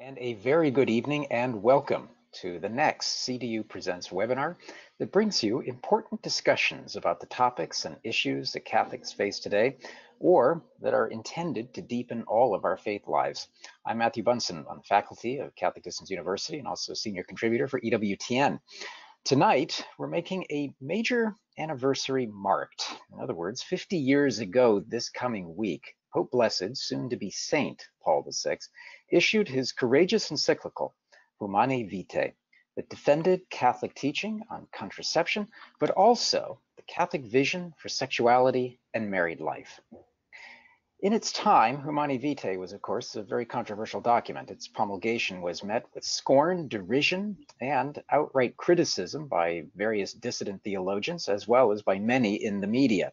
And a very good evening and welcome to the next CDU Presents webinar that brings you important discussions about the topics and issues that Catholics face today, or that are intended to deepen all of our faith lives. I'm Matthew Bunson on the faculty of Catholic Distance University and also senior contributor for EWTN. Tonight, we're making a major anniversary marked. In other words, 50 years ago this coming week, Pope Blessed, soon to be Saint Paul VI, issued his courageous encyclical, Humanae Vitae, that defended Catholic teaching on contraception, but also the Catholic vision for sexuality and married life. In its time, Humanae Vitae was, of course, a very controversial document. Its promulgation was met with scorn, derision, and outright criticism by various dissident theologians, as well as by many in the media.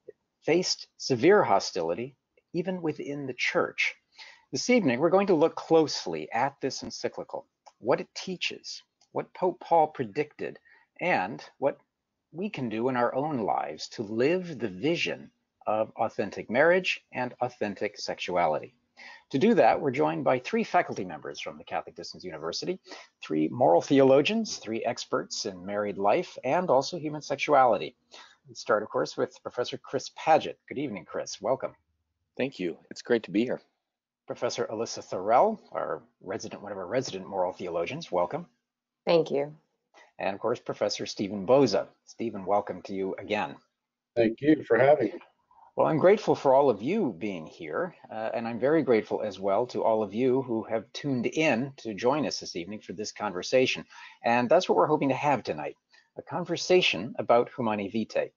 It faced severe hostility, even within the Church. This evening, we're going to look closely at this encyclical, what it teaches, what Pope Paul predicted, and what we can do in our own lives to live the vision of authentic marriage and authentic sexuality. To do that, we're joined by three faculty members from the Catholic Distance University, three moral theologians, three experts in married life and also human sexuality. Let's start, of course, with Professor Chris Paget. Good evening, Chris. Welcome. Thank you. It's great to be here. Professor Alyssa Thorell, one of our resident moral theologians. Welcome. Thank you. And of course, Professor Stephen Boza. Stephen, welcome to you again. Thank you for having me. Well, I'm grateful for all of you being here, and I'm very grateful as well to all of you who have tuned in to join us this evening for this conversation. And that's what we're hoping to have tonight, a conversation about Humanae Vitae.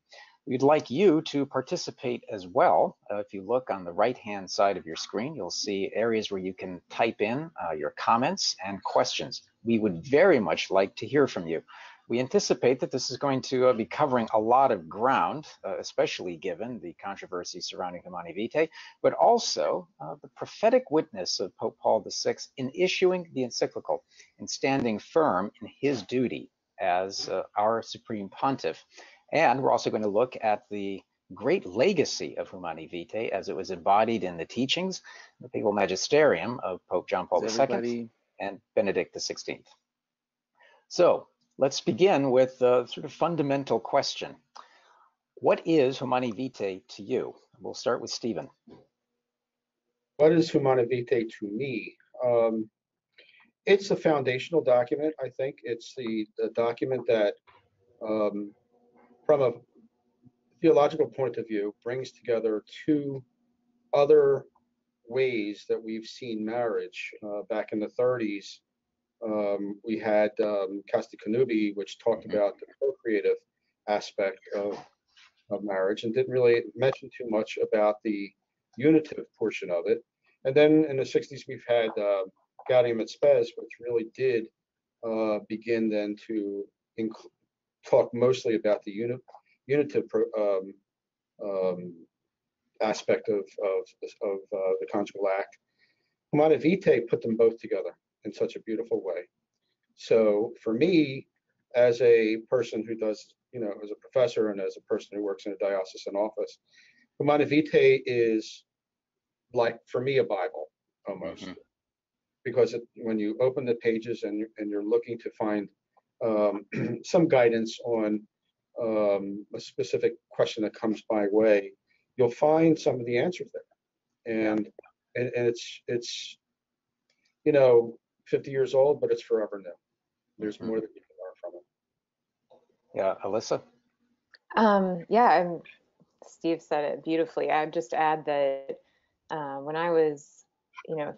We'd like you to participate as well. If you look on the right-hand side of your screen, you'll see areas where you can type in your comments and questions. We would very much like to hear from you. We anticipate that this is going to be covering a lot of ground, especially given the controversy surrounding Humanae Vitae, but also the prophetic witness of Pope Paul VI in issuing the encyclical and standing firm in his duty as our Supreme Pontiff. And we're also going to look at the great legacy of Humanae Vitae as it was embodied in the teachings, the papal magisterium of Pope John Paul II and Benedict XVI. So let's begin with a sort of fundamental question. What is Humanae Vitae to you? We'll start with Stephen. What is Humanae Vitae to me? It's a foundational document, I think. It's the document that, from a theological point of view, brings together two other ways that we've seen marriage. Back in the 30s, we had Casti Connubii, which talked about the procreative aspect of marriage and didn't really mention too much about the unitive portion of it. And then in the 60s, we've had Gaudium et Spes, which really did begin then to talk mostly about the unitive aspect of the conjugal act. Humanae Vitae put them both together in such a beautiful way. So for me, as a person who does, as a professor and as a person who works in a diocesan office, Humanae Vitae is like, for me, a Bible almost. Because when you open the pages and you're looking to find some guidance on a specific question that comes my way, you'll find some of the answers there. And it's 50 years old, but it's forever new. There's more that you can learn from it. Yeah, Alyssa? Yeah, Steve said it beautifully. I'd just add that when I was,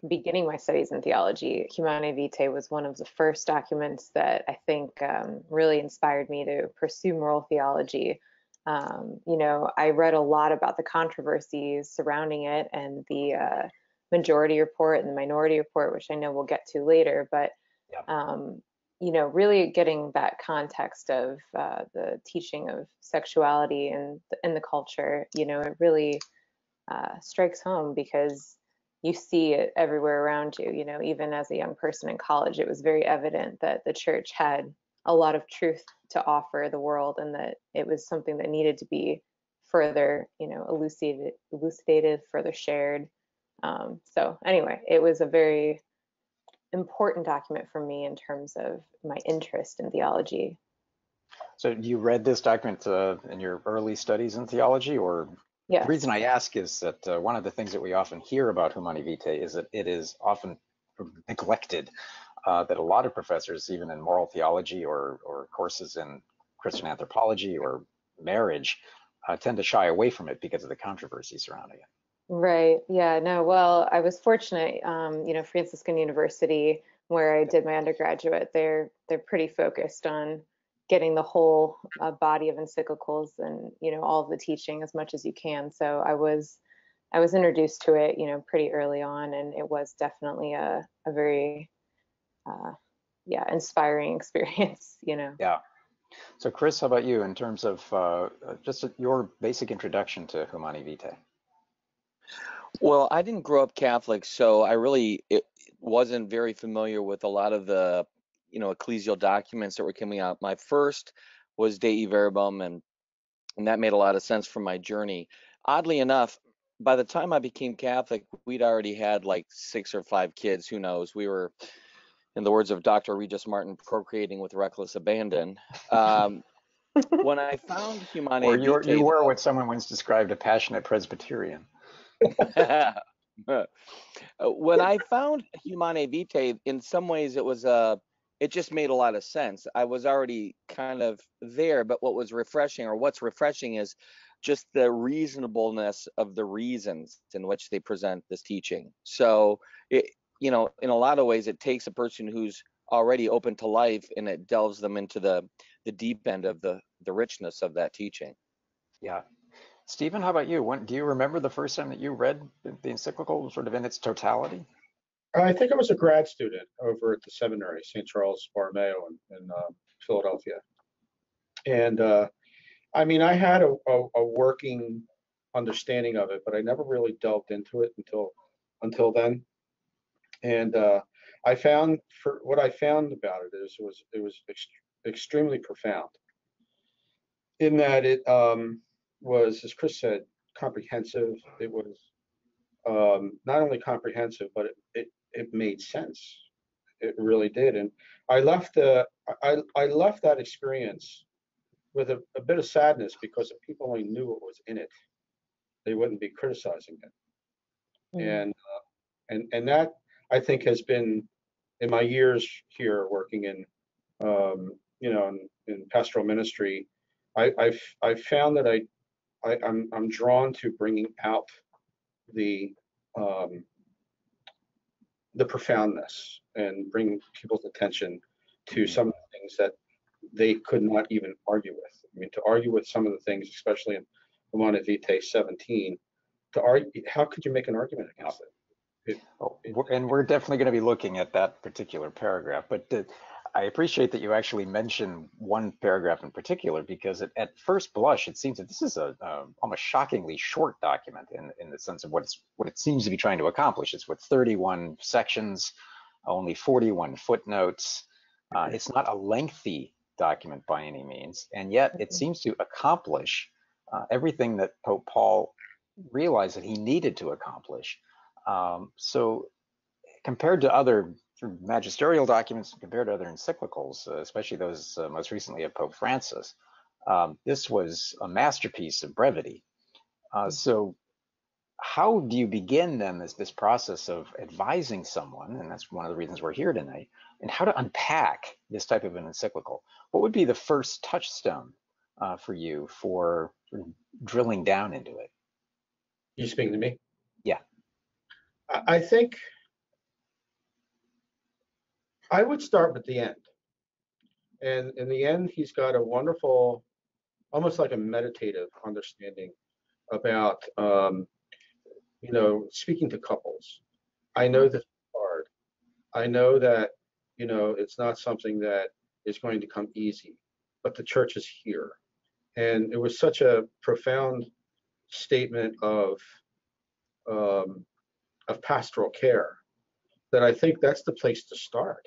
beginning my studies in theology, Humanae Vitae was one of the first documents that I think really inspired me to pursue moral theology. I read a lot about the controversies surrounding it and the majority report and the minority report, which I know we'll get to later, but really getting that context of the teaching of sexuality in the culture, it really strikes home because you see it everywhere around you. Even as a young person in college, it was very evident that the church had a lot of truth to offer the world and that it was something that needed to be further, elucidated, further shared. So anyway, it was a very important document for me in terms of my interest in theology. So you read this document in your early studies in theology, or? Yes. The reason I ask is that one of the things that we often hear about Humanae Vitae is that it is often neglected, that a lot of professors, even in moral theology or courses in Christian anthropology or marriage, tend to shy away from it because of the controversy surrounding it. Right. Yeah. No. Well, I was fortunate. Franciscan University, where I did my undergraduate, they're pretty focused on getting the whole body of encyclicals and all of the teaching as much as you can. So I was introduced to it, pretty early on, and it was definitely a very inspiring experience. Yeah. So Chris, how about you in terms of just your basic introduction to Humanae Vitae? Well, I didn't grow up Catholic, so it wasn't very familiar with a lot of the, ecclesial documents that were coming out. My first was Dei Verbum, and that made a lot of sense for my journey. Oddly enough, by the time I became Catholic, we'd already had like 6 or 5 kids. Who knows? We were, in the words of Dr. Regis Martin, procreating with reckless abandon. When I found Humanae Or Vitae, you were what someone once described a passionate Presbyterian. When I found Humanae Vitae, in some ways it just made a lot of sense. I was already kind of there, but what's refreshing is just the reasonableness of the reasons in which they present this teaching. So in a lot of ways, it takes a person who's already open to life and it delves them into the deep end of the richness of that teaching. Yeah. Stephen, how about you? Do you remember the first time that you read the encyclical sort of in its totality? I think I was a grad student over at the seminary, St. Charles Borromeo in Philadelphia. And I had a working understanding of it, but I never really delved into it until then. And what I found about it it was extremely profound in that it was, as Chris said, comprehensive. It was not only comprehensive, but it made sense. It really did. And I left that experience with a bit of sadness, because if people only knew what was in it, they wouldn't be criticizing it. Mm. And that, I think, has been, in my years here working in in pastoral ministry, I've found that I'm drawn to bringing out the profoundness and bring people's attention to some of the things that they could not even argue with. I mean, to argue with some of the things, especially in Humanae Vitae 17, to argue, how could you make an argument against it? And we're definitely going to be looking at that particular paragraph, but I appreciate that you actually mention one paragraph in particular, because at first blush, it seems that this is a almost shockingly short document in the sense of what it seems to be trying to accomplish. It's with 31 sections, only 41 footnotes. It's not a lengthy document by any means, and yet it seems to accomplish everything that Pope Paul realized that he needed to accomplish. So compared to other magisterial documents, compared to other encyclicals, especially those most recently of Pope Francis, this was a masterpiece of brevity. So how do you begin then this process of advising someone, and that's one of the reasons we're here tonight, and how to unpack this type of an encyclical? What would be the first touchstone for you for drilling down into it? You speaking to me? Yeah. I think I would start with the end. And in the end, he's got a wonderful, almost like a meditative understanding about, speaking to couples. I know this is hard. I know that, it's not something that is going to come easy, but the church is here. And it was such a profound statement of pastoral care that I think that's the place to start.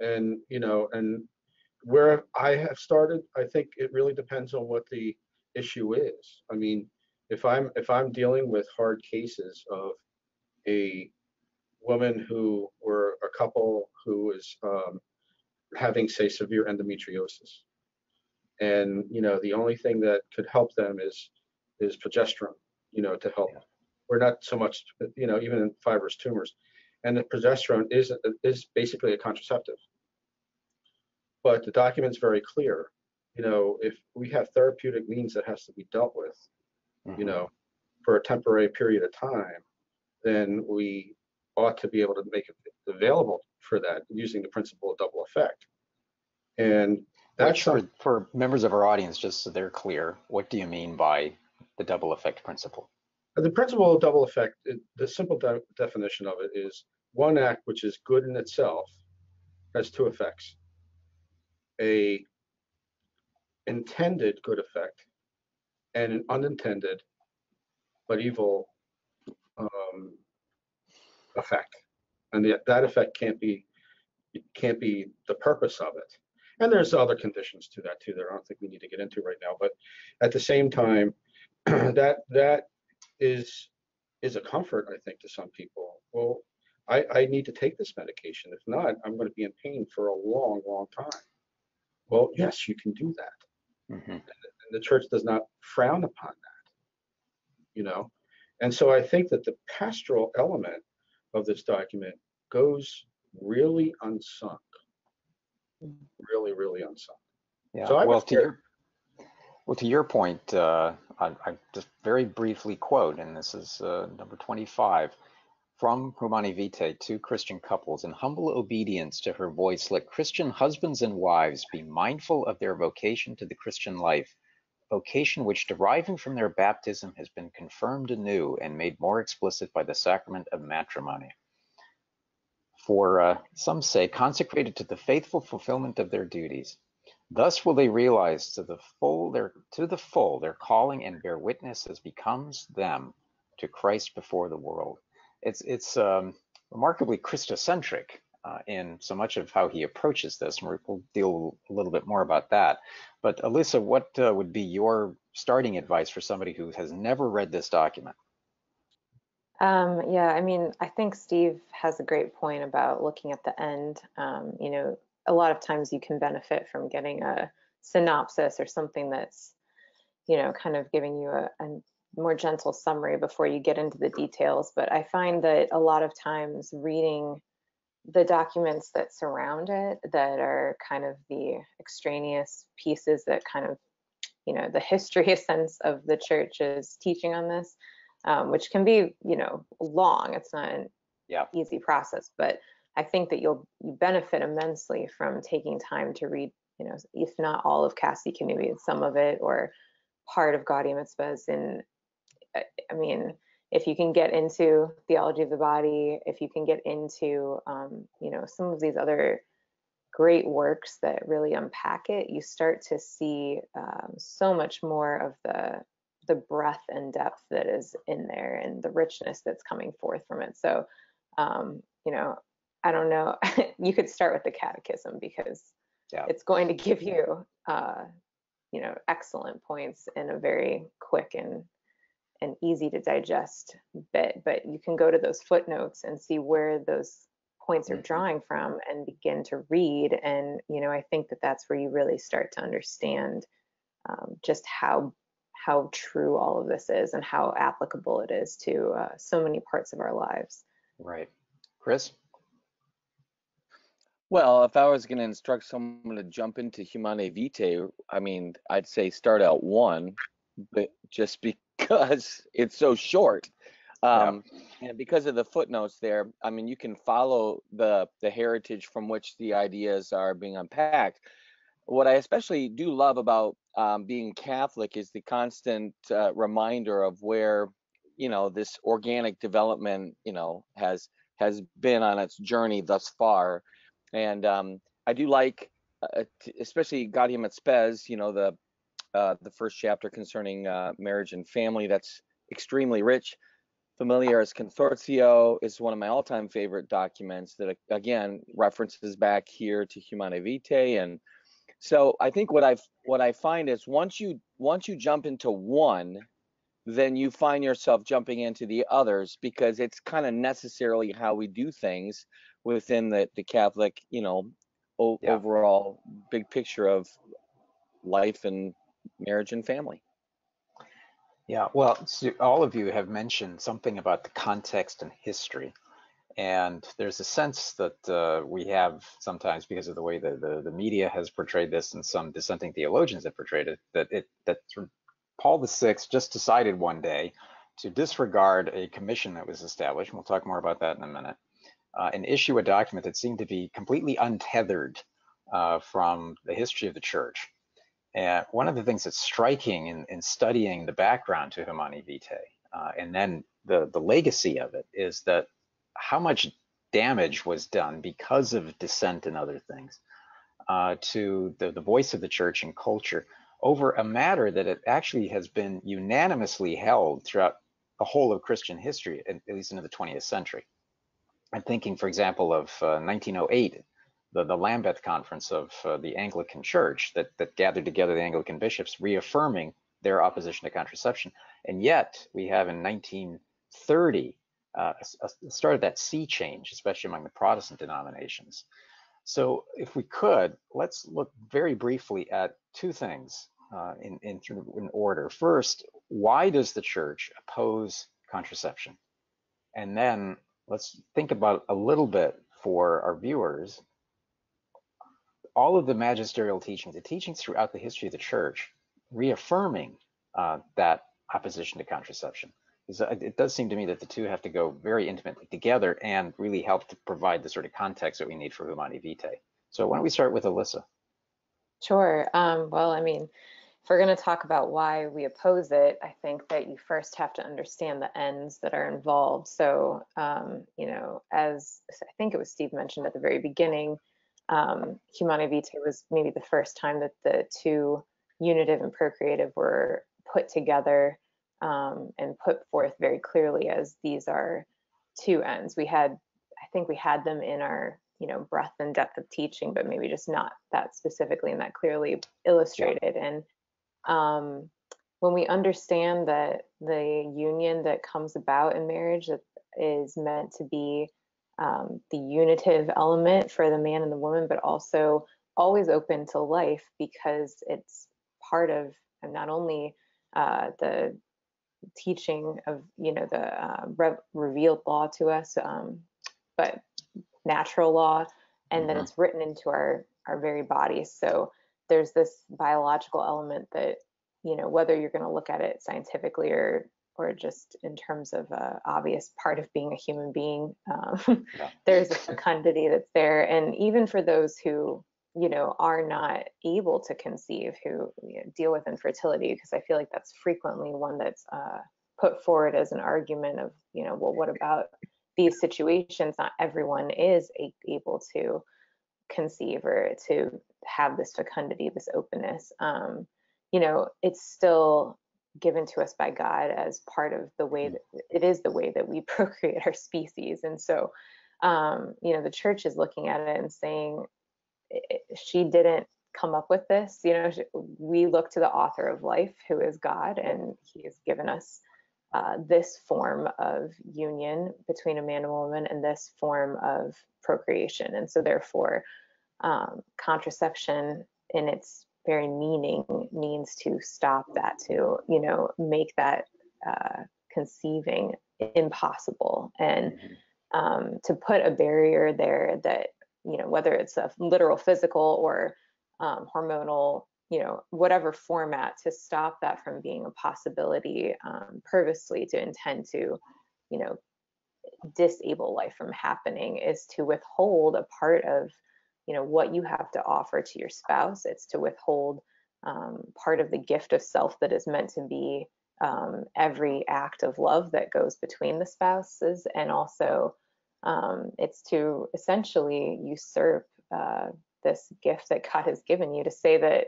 And, and where I have started, I think it really depends on what the issue is. I mean, if I'm dealing with hard cases of a woman who, where a couple who is having, say, severe endometriosis, and the only thing that could help them is progesterone, to help. Yeah. We're not so much, even in fibrous tumors, and the progesterone is basically a contraceptive. But the document's very clear. If we have therapeutic means that has to be dealt with, for a temporary period of time, then we ought to be able to make it available for that using the principle of double effect. And that's for members of our audience, just so they're clear, what do you mean by the double effect principle? the principle of double effect. The simple definition of it is one act which is good in itself has two effects: a intended good effect and an unintended but evil effect, and that effect can't be the purpose of it. And there's other conditions to that too that I don't think we need to get into right now. But at the same time, that is a comfort, I think, to some people. Well, I need to take this medication. If not, I'm going to be in pain for a long, long time. Well, yes, you can do that. And the church does not frown upon that, And so I think that the pastoral element of this document goes really unsung, really, really unsung. Yeah. So to your point, I just very briefly quote, and this is number 25, from Humanae Vitae to Christian couples: in humble obedience to her voice, let Christian husbands and wives be mindful of their vocation to the Christian life, vocation which, deriving from their baptism, has been confirmed anew and made more explicit by the sacrament of matrimony. For some say, consecrated to the faithful fulfillment of their duties. Thus will they realize to the full their calling and bear witness as becomes them to Christ before the world. It's remarkably Christocentric in so much of how he approaches this, and we'll deal a little bit more about that. But Alyssa, what would be your starting advice for somebody who has never read this document? Yeah, I mean, I think Steve has a great point about looking at the end. A lot of times you can benefit from getting a synopsis or something that's, kind of giving you a more gentle summary before you get into the details. But I find that a lot of times reading the documents that surround it, that are kind of the extraneous pieces that kind of, the history sense of the church's teaching on this, which can be, long. It's not an easy process, but I think that you benefit immensely from taking time to read, if not all of Cassie Canubi, some of it, or part of Gaudium et Spes. And I mean, if you can get into theology of the body, if you can get into, some of these other great works that really unpack it, you start to see so much more of the breadth and depth that is in there and the richness that's coming forth from it. So, I don't know, you could start with the catechism, because it's going to give you, excellent points in a very quick and easy to digest bit. But you can go to those footnotes and see where those points are drawing from and begin to read. And, I think that that's where you really start to understand just how true all of this is and how applicable it is to so many parts of our lives. Right. Chris? Well, if I was going to instruct someone to jump into Humanae Vitae, I mean, I'd say start out 1, but just because it's so short. And because of the footnotes there, I mean, you can follow the heritage from which the ideas are being unpacked. What I especially do love about being Catholic is the constant reminder of where, this organic development, has been on its journey thus far. And I do like, especially Gaudium et Spes, the first chapter concerning marriage and family. That's extremely rich. Familiaris Consortio is one of my all-time favorite documents that, again, references back here to Humanae Vitae. And so I think what I find is once you jump into one, then you find yourself jumping into the others, because it's kind of necessarily how we do things within the Catholic, Yeah. overall big picture of life and marriage and family. Yeah, well, so all of you have mentioned something about the context and history. And there's a sense that we have sometimes, because of the way the media has portrayed this and some dissenting theologians have portrayed it, that Paul VI just decided one day to disregard a commission that was established, and we'll talk more about that in a minute, and issue a document that seemed to be completely untethered from the history of the church. And one of the things that's striking in studying the background to Humanae Vitae, and then the legacy of it, is that how much damage was done because of dissent and other things to the voice of the church and culture over a matter that it actually has been unanimously held throughout the whole of Christian history, at least into the 20th century. I'm thinking, for example, of 1908, the Lambeth Conference of the Anglican Church that gathered together the Anglican bishops, reaffirming their opposition to contraception. And yet we have in 1930 started that sea change, especially among the Protestant denominations. So if we could, let's look very briefly at two things in order. First, why does the church oppose contraception? And then let's think about a little bit for our viewers, all of the magisterial teachings, the teachings throughout the history of the church, reaffirming that opposition to contraception. It does seem to me that the two have to go very intimately together and really help to provide the sort of context that we need for Humanae Vitae. So why don't we start with Alyssa? Sure. Well, I mean, if we're going to talk about why we oppose it, I think that you first have to understand the ends that are involved. So, as I think it was Steve mentioned at the very beginning, Humanae Vitae was maybe the first time that the two, unitive and procreative, were put together and put forth very clearly as these are two ends. I think we had them in our, breadth and depth of teaching, but maybe just not that specifically and that clearly illustrated. Yeah. And when we understand that the union that comes about in marriage that is meant to be the unitive element for the man and the woman, but also always open to life, because it's part of not only the teaching of the revealed law to us, but natural law, and that it's written into our very bodies. So there's this biological element that, whether you're going to look at it scientifically or just in terms of obvious part of being a human being, there's a fecundity that's there. And even for those who, are not able to conceive, who deal with infertility, because I feel like that's frequently one that's put forward as an argument of, well, what about these situations? Not everyone is able to conceive or to have this fecundity, this openness. It's still given to us by God as part of the way that it is, the way that we procreate our species. And so, the church is looking at it and saying, she didn't come up with this. We look to the author of life, who is God, and he has given us this form of union between a man and a woman, and this form of procreation. And so therefore, contraception in its very meaning means to stop that, to make that conceiving impossible, and to put a barrier there that, whether it's a literal physical or hormonal, whatever format, to stop that from being a possibility, purposely to intend to, disable life from happening, is to withhold a part of, what you have to offer to your spouse. It's to withhold part of the gift of self that is meant to be every act of love that goes between the spouses. And also it's to essentially usurp this gift that God has given you, to say that,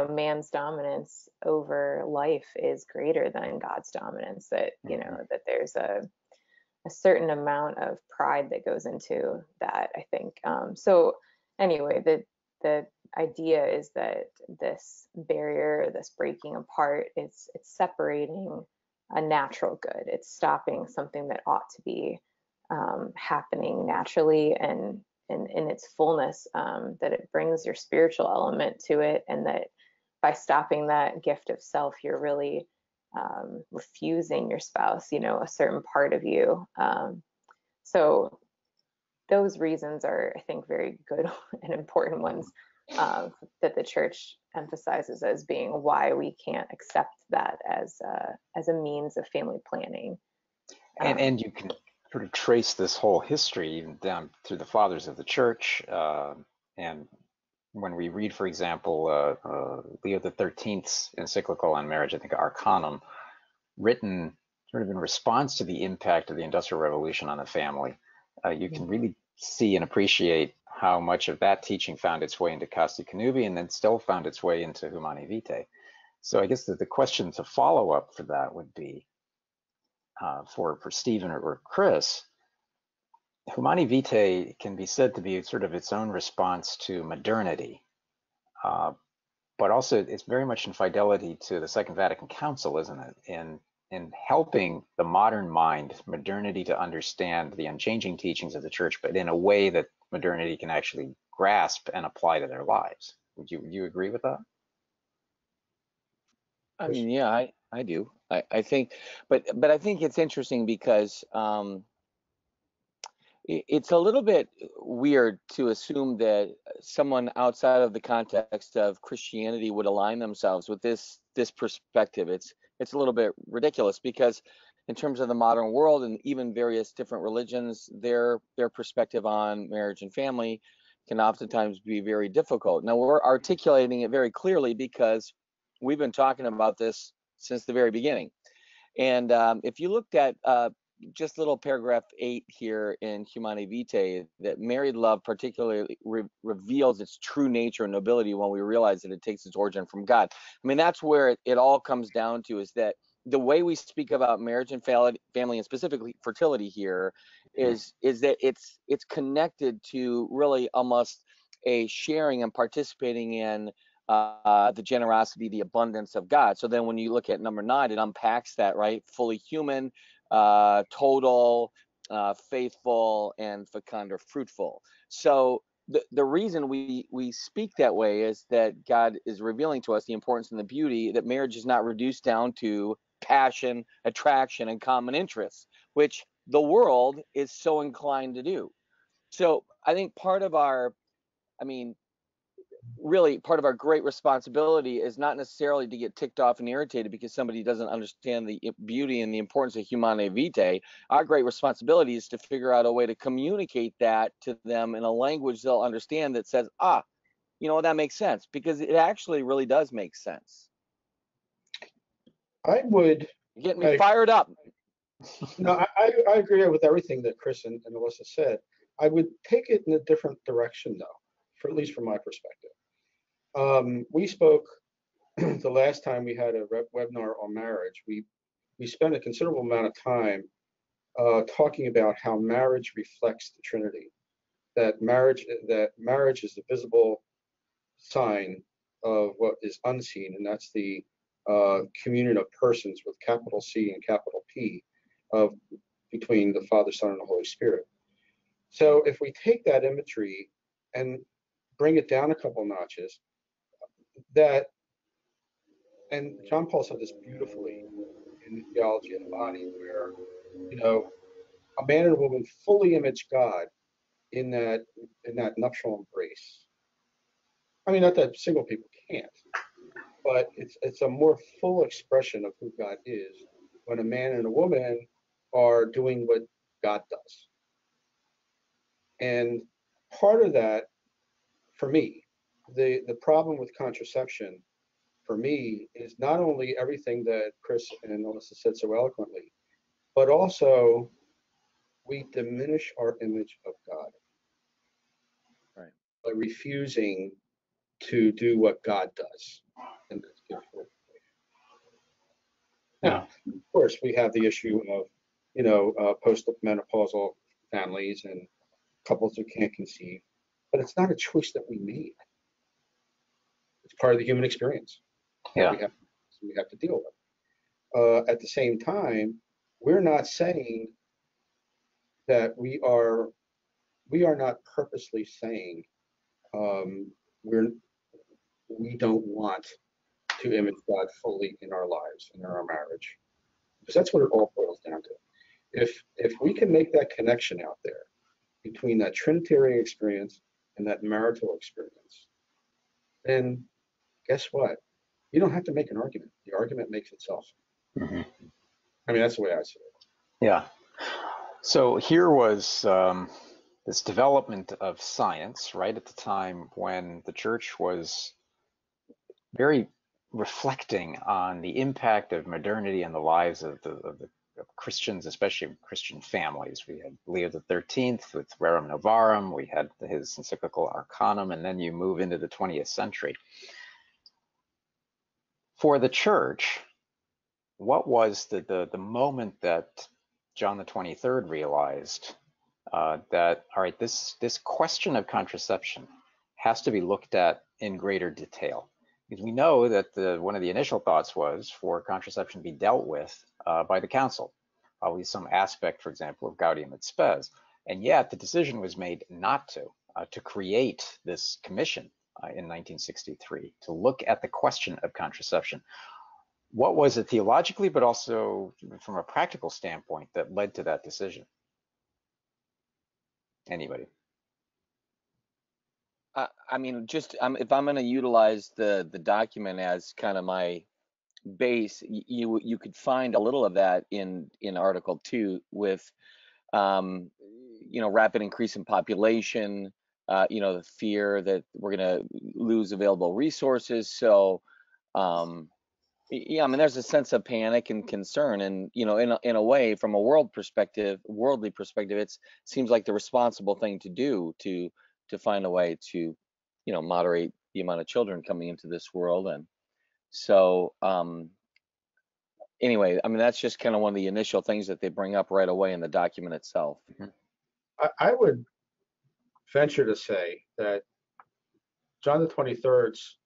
man's dominance over life is greater than God's dominance, that, that there's a certain amount of pride that goes into that, I think. So anyway, the idea is that this barrier, this breaking apart, it's separating a natural good. It's stopping something that ought to be happening naturally and in its fullness, that it brings your spiritual element to it, and that by stopping that gift of self, you're really refusing your spouse, a certain part of you. So those reasons are, I think, very good and important ones, that the church emphasizes as being why we can't accept that as a means of family planning. And you can sort of trace this whole history even down through the fathers of the church. And when we read, for example, Leo XIII's encyclical on marriage, I think Arcanum, written sort of in response to the impact of the Industrial Revolution on the family, you can really see and appreciate how much of that teaching found its way into Casti Connubii and then still found its way into Humanae Vitae. So I guess the question to follow up for that would be, for Stephen or Chris, Humanae Vitae can be said to be sort of its own response to modernity, but also it's very much in fidelity to the Second Vatican Council, isn't it? In helping the modern mind, modernity, to understand the unchanging teachings of the church, but in a way that modernity can actually grasp and apply to their lives. Would you agree with that? I mean, yeah, I do. I think, but I think it's interesting because it's a little bit weird to assume that someone outside of the context of Christianity would align themselves with this perspective. It's a little bit ridiculous because in terms of the modern world and even various different religions, their perspective on marriage and family can oftentimes be very difficult. Now we're articulating it very clearly because we've been talking about this since the very beginning. And if you looked at just little paragraph 8 here in Humanae Vitae, that married love particularly reveals its true nature and nobility when we realize that it takes its origin from God. I mean, that's where it all comes down to, is that the way we speak about marriage and family, and specifically fertility here, is that it's connected to really almost a sharing and participating in the generosity, the abundance of God. So then when you look at number 9, it unpacks that, right? Fully human, total, faithful, and fecund or fruitful. So the reason we speak that way is that God is revealing to us the importance and the beauty that marriage is not reduced down to passion, attraction, and common interests, which the world is so inclined to do. So I think really part of our great responsibility is not necessarily to get ticked off and irritated because somebody doesn't understand the beauty and the importance of Humanae Vitae. Our great responsibility is to figure out a way to communicate that to them in a language they'll understand that says, that makes sense, because it actually really does make sense. I would. You're getting me fired up. No, I agree with everything that Chris and Alyssa said. I would take it in a different direction, though, at least from my perspective. We spoke the last time we had a webinar on marriage. We spent a considerable amount of time talking about how marriage reflects the Trinity. That marriage is the visible sign of what is unseen, and that's the communion of persons with capital C and capital P between the Father, Son, and the Holy Spirit. So if we take that imagery and bring it down a couple notches, and John Paul said this beautifully in the Theology of the Body, where a man and a woman fully image God in that nuptial embrace. I mean, not that single people can't, but it's a more full expression of who God is when a man and a woman are doing what God does. And part of that, for me, the problem with contraception, for me, is not only everything that Chris and Alyssa said so eloquently, but also we diminish our image of God, right, by refusing to do what God does. And that's good for it. Now, of course, we have the issue of post-menopausal families and couples who can't conceive, but it's not a choice that we made. It's part of the human experience. Yeah. We have to deal with. At the same time, we're not saying that we are not purposely saying we don't want to image God fully in our lives and in our marriage, because that's what it all boils down to. If we can make that connection out there between that Trinitarian experience and that marital experience, then guess what? You don't have to make an argument. The argument makes itself. Mm-hmm. I mean, that's the way I see it. Yeah. So here was this development of science, right at the time when the church was very reflecting on the impact of modernity in the lives of Christians, especially Christian families. We had Leo XIII with Rerum Novarum, we had his encyclical Arcanum, and then you move into the 20th century. For the church, what was the moment that John the 23rd realized that, all right, this question of contraception has to be looked at in greater detail? Because we know that one of the initial thoughts was for contraception to be dealt with by the council, probably some aspect, for example, of Gaudium et Spes. And yet the decision was made not to create this commission in 1963 to look at the question of contraception. What was it theologically, but also from a practical standpoint, that led to that decision? Anybody? I mean, just if I'm going to utilize the document as kind of my base, you could find a little of that in Article 2 with rapid increase in population, the fear that we're going to lose available resources. So yeah, I mean, there's a sense of panic and concern, and in a way, from a worldly perspective, it seems like the responsible thing to do to find a way to moderate the amount of children coming into this world. And so anyway, I mean, that's just kind of one of the initial things that they bring up right away in the document itself. I would venture to say that John the 23rd's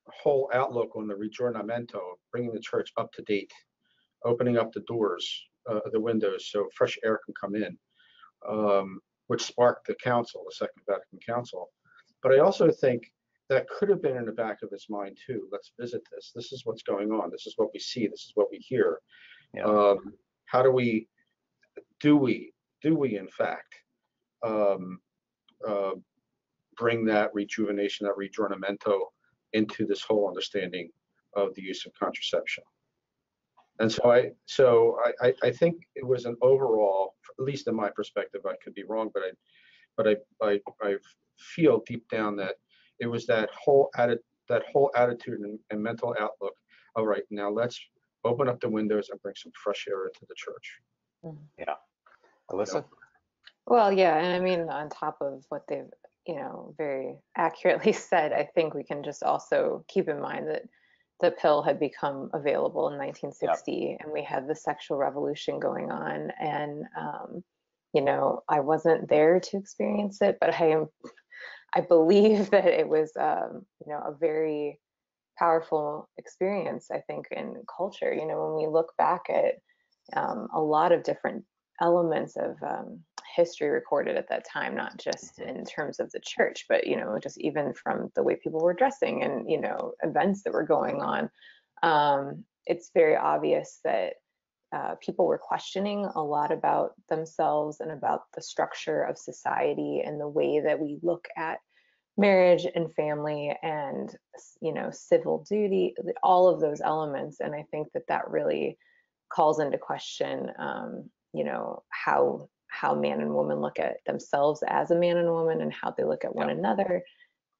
whole outlook on the Riaggiornamento, bringing the church up to date, opening up the doors, the windows, so fresh air can come in, which sparked the council, the Second Vatican Council. But I also think that could have been in the back of his mind too. Let's visit this. This is what's going on. This is what we see. This is what we hear. Yeah. How do we in fact bring that rejuvenation, that Riaggiornamento into this whole understanding of the use of contraception? And so I think it was an overall, at least in my perspective, I could be wrong, but I feel deep down that it was that whole attitude and mental outlook. All right, now let's open up the windows and bring some fresh air into the church. Yeah. Alyssa? Well, yeah, and I mean, on top of what they've, very accurately said, I think we can just also keep in mind that the pill had become available in 1960, and we had the sexual revolution going on. And, I wasn't there to experience it, but I believe that it was, a very powerful experience, I think, in culture. When we look back at a lot of different elements of history recorded at that time, not just in terms of the church, but just even from the way people were dressing and events that were going on. It's very obvious that people were questioning a lot about themselves and about the structure of society and the way that we look at marriage and family and civil duty, all of those elements. And I think that really calls into question how man and woman look at themselves as a man and woman, and how they look at one another.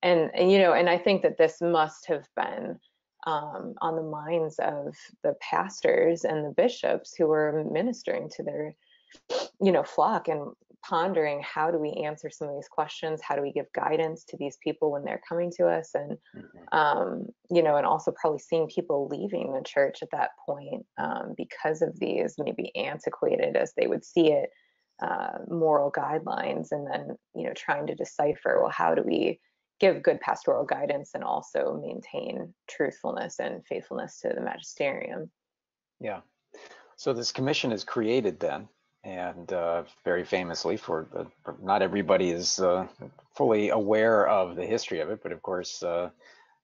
And I think that this must have been on the minds of the pastors and the bishops who were ministering to their flock, and pondering, how do we answer some of these questions? How do we give guidance to these people when they're coming to us? And and also probably seeing people leaving the church at that point because of these maybe antiquated, as they would see it, moral guidelines, and then trying to decipher, well, how do we give good pastoral guidance and also maintain truthfulness and faithfulness to the magisterium? Yeah. So this commission is created then, and very famously, not everybody is fully aware of the history of it, but of course,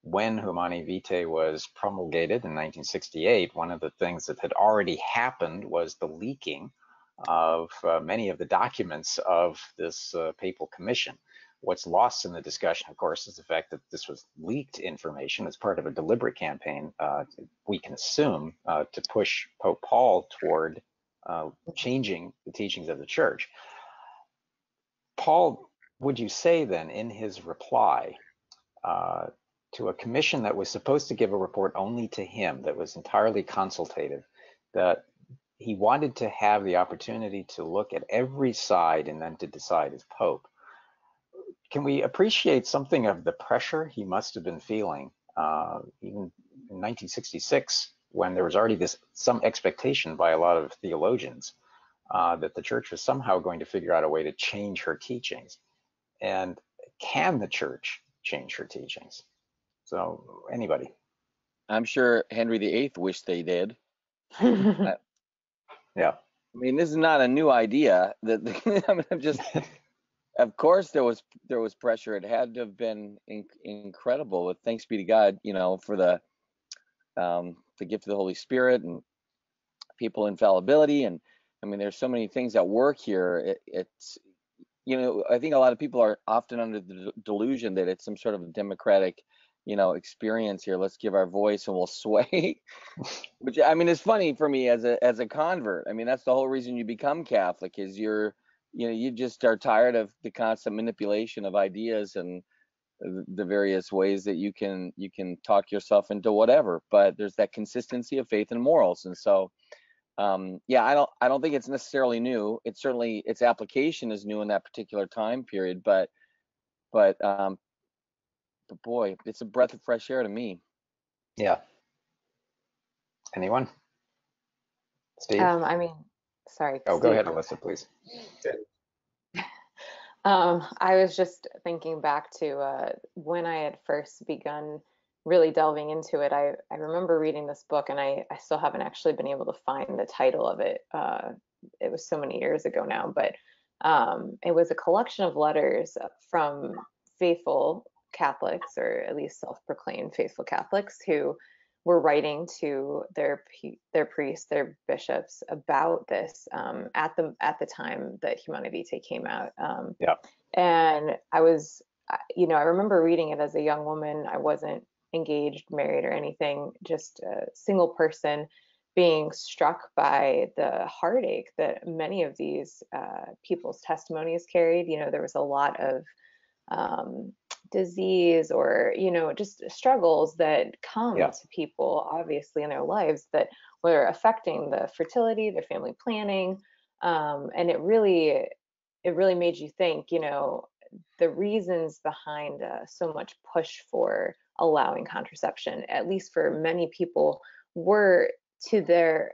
when Humanae Vitae was promulgated in 1968, one of the things that had already happened was the leaking of many of the documents of this papal commission. What's lost in the discussion, of course, is the fact that this was leaked information as part of a deliberate campaign, we can assume, to push Pope Paul toward changing the teachings of the church. Paul, would you say then, in his reply to a commission that was supposed to give a report only to him, that was entirely consultative, that he wanted to have the opportunity to look at every side and then to decide as Pope? Can we appreciate something of the pressure he must have been feeling, even in 1966, when there was already some expectation by a lot of theologians that the church was somehow going to figure out a way to change her teachings? And can the church change her teachings? So, anybody? I'm sure Henry VIII wished they did. Yeah. I mean, this is not a new idea. I'm just, of course, there was pressure. It had to have been incredible. But thanks be to God, for the gift of the Holy Spirit and people infallibility. And I mean, there's so many things at work here. It's I think a lot of people are often under the delusion that it's some sort of democratic, experience here. Let's give our voice and we'll sway. Which, I mean, is funny for me as a convert. I mean, that's the whole reason you become Catholic, is you just are tired of the constant manipulation of ideas and the various ways that you can talk yourself into whatever. But there's that consistency of faith and morals, and so yeah, I don't think it's necessarily new. It's certainly, its application is new in that particular time period, but boy, it's a breath of fresh air to me. Yeah. Anyone? Steve? I mean, sorry. Oh, Steve. go ahead, Alyssa, please. I was just thinking back to when I had first begun really delving into it. I remember reading this book, and I still haven't actually been able to find the title of it. It was so many years ago now, but it was a collection of letters from faithful Catholics, or at least self-proclaimed faithful Catholics, who were writing to their priests, their bishops, about this at the time that Humanae Vitae came out. Yeah. And I was, I remember reading it as a young woman. I wasn't engaged, married, or anything, just a single person, being struck by the heartache that many of these people's testimonies carried. There was a lot of disease, or just struggles that come to people, obviously, in their lives, that were affecting the fertility, their family planning, and it really made you think, the reasons behind so much push for allowing contraception, at least for many people, were, to their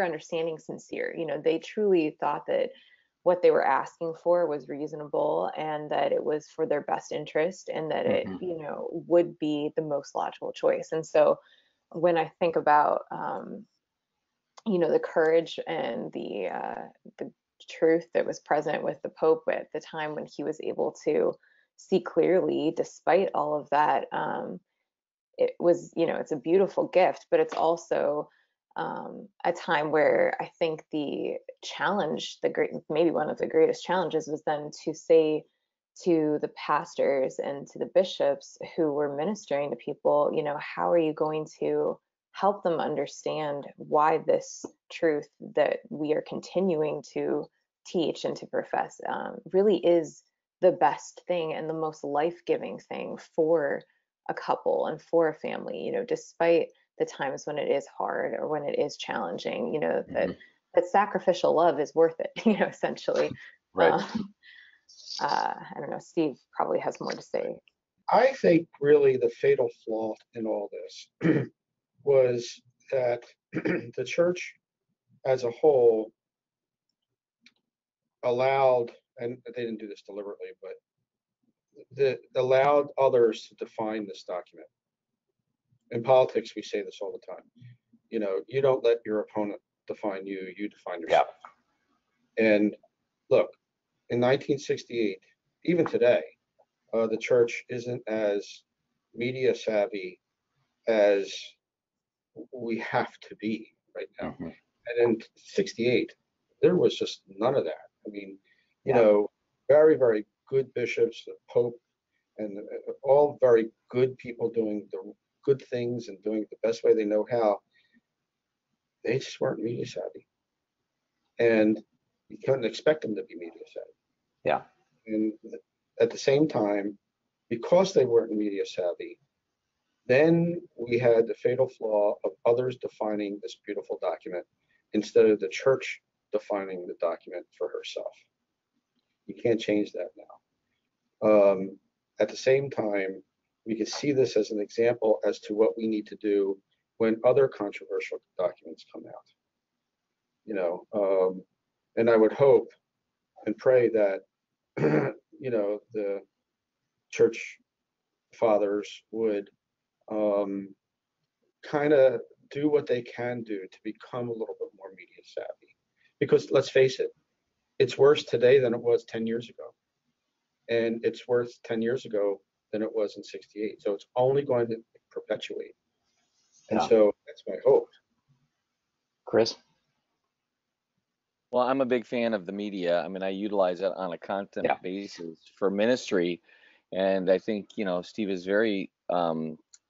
understanding, sincere. They truly thought that what they were asking for was reasonable, and that it was for their best interest, and that it would be the most logical choice. And so when I think about the courage and the truth that was present with the Pope at the time, when he was able to see clearly despite all of that, it was, it's a beautiful gift, but it's also a time where I think the challenge, maybe one of the greatest challenges, was then to say to the pastors and to the bishops who were ministering to people, how are you going to help them understand why this truth that we are continuing to teach and to profess really is the best thing and the most life-giving thing for a couple and for a family, despite the times when it is hard or when it is challenging, that sacrificial love is worth it, essentially. Right. I don't know, Steve probably has more to say. I think really the fatal flaw in all this was that the church as a whole allowed, and they didn't do this deliberately, but allowed others to define this document. In politics, we say this all the time. You don't let your opponent define you, you define yourself. And look, in 1968, even today, the church isn't as media savvy as we have to be right now. Mm-hmm. And in 68, there was just none of that. I mean, you Yeah. know, very, very good bishops, the Pope, and all very good people doing the good things and doing it the best way they know how. They just weren't media savvy. And you couldn't expect them to be media savvy. Yeah. And at the same time, because they weren't media savvy, then we had the fatal flaw of others defining this beautiful document instead of the church defining the document for herself. You can't change that now. At the same time, we can see this as an example as to what we need to do when other controversial documents come out. You know, and I would hope and pray that, you know, the church fathers would kind of do what they can do to become a little bit more media savvy. Because let's face it, it's worse today than it was 10 years ago. And it's worse 10 years ago than it was in 68. So it's only going to perpetuate. And Yeah. so that's my hope. Chris? Well, I'm a big fan of the media. I mean, I utilize it on a constant Yeah. basis for ministry. And I think, you know, Steve is very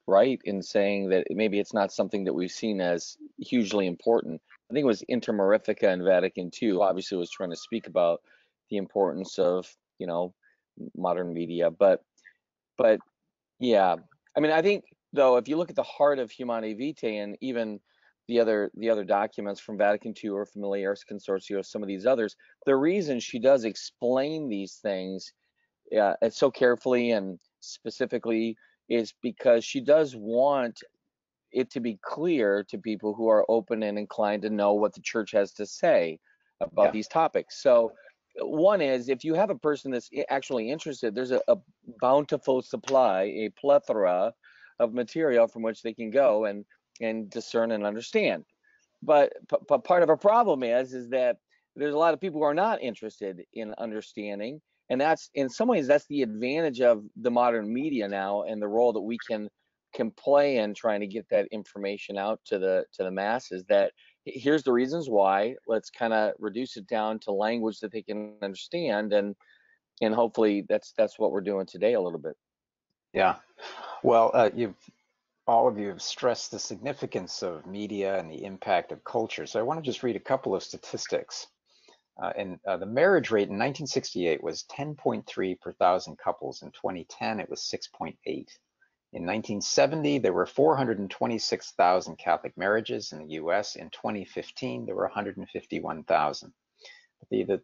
right in saying that maybe it's not something that we've seen as hugely important. I think it was Inter Mirifica in Vatican II, obviously was trying to speak about the importance of, you know, modern media. But yeah, I mean, I think though, if you look at the heart of Humanae Vitae and even the other documents from Vatican II or Familiaris Consortio, some of these others, the reason she does explain these things so carefully and specifically is because she does want it to be clear to people who are open and inclined to know what the church has to say about Yeah. these topics. So one is, if you have a person that's actually interested, there's a bountiful supply, a plethora of material from which they can go and discern and understand. But part of our problem is that there's a lot of people who are not interested in understanding, and that's in some ways that's the advantage of the modern media now and the role that we can play in trying to get that information out to the masses. That here's the reasons why. Let's kind of reduce it down to language that they can understand, and hopefully that's what we're doing today a little bit. Yeah. Well, all of you have stressed the significance of media and the impact of culture. So I want to just read a couple of statistics. The marriage rate in 1968 was 10.3 per thousand couples. In 2010, it was 6.8. In 1970, there were 426,000 Catholic marriages in the U.S. In 2015, there were 151,000. The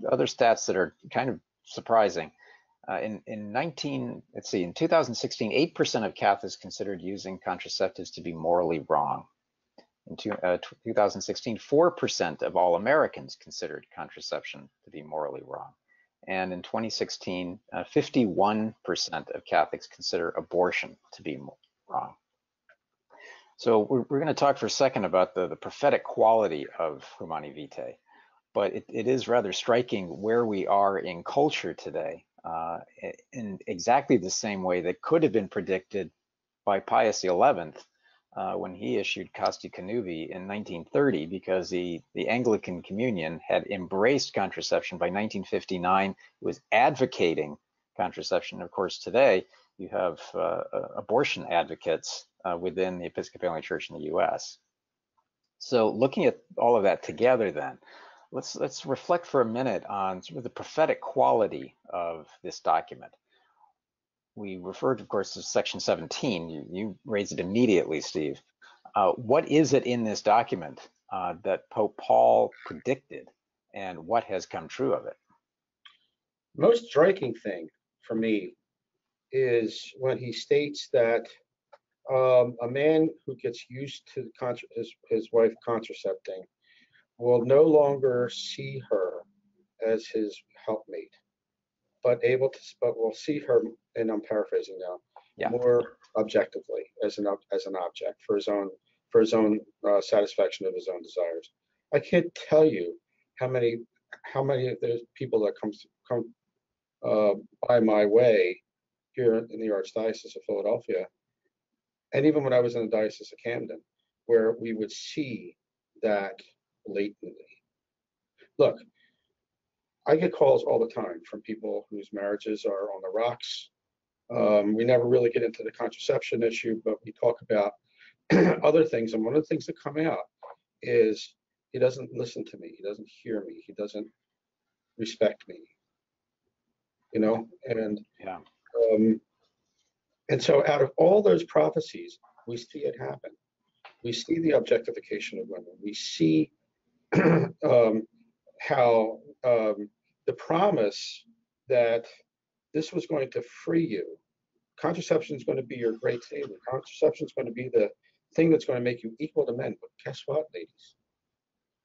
other stats that are kind of surprising. In 2016, 8% of Catholics considered using contraceptives to be morally wrong. In 2016, 4% of all Americans considered contraception to be morally wrong. And in 2016, 51% of Catholics consider abortion to be wrong. So we're going to talk for a second about the prophetic quality of Humanae Vitae. But it is rather striking where we are in culture today, in exactly the same way that could have been predicted by Pius XI when he issued Casti Connubii in 1930, because the Anglican Communion had embraced contraception by 1959. It was advocating contraception. Of course, today you have abortion advocates within the Episcopalian Church in the U.S. So looking at all of that together then, let's reflect for a minute on sort of the prophetic quality of this document. We referred, of course, to section 17. You raised it immediately, Steve. What is it in this document that Pope Paul predicted, and what has come true of it? Most striking thing for me is when he states that a man who gets used to his wife contracepting will no longer see her as his helpmate, but will see her, and I'm paraphrasing now, Yeah. more objectively as an object for his own satisfaction of his own desires. I can't tell you how many how many of those people that come by my way here in the Archdiocese of Philadelphia, and even when I was in the Diocese of Camden, where we would see that blatantly. Look, I get calls all the time from people whose marriages are on the rocks. We never really get into the contraception issue, but we talk about other things. And one of the things that come out is he doesn't listen to me. He doesn't hear me. He doesn't respect me. You know, Yeah. And so out of all those prophecies, we see it happen. We see the objectification of women. We see how the promise that this was going to free you. Contraception is going to be your great savior. Contraception is going to be the thing that's going to make you equal to men. But guess what, ladies?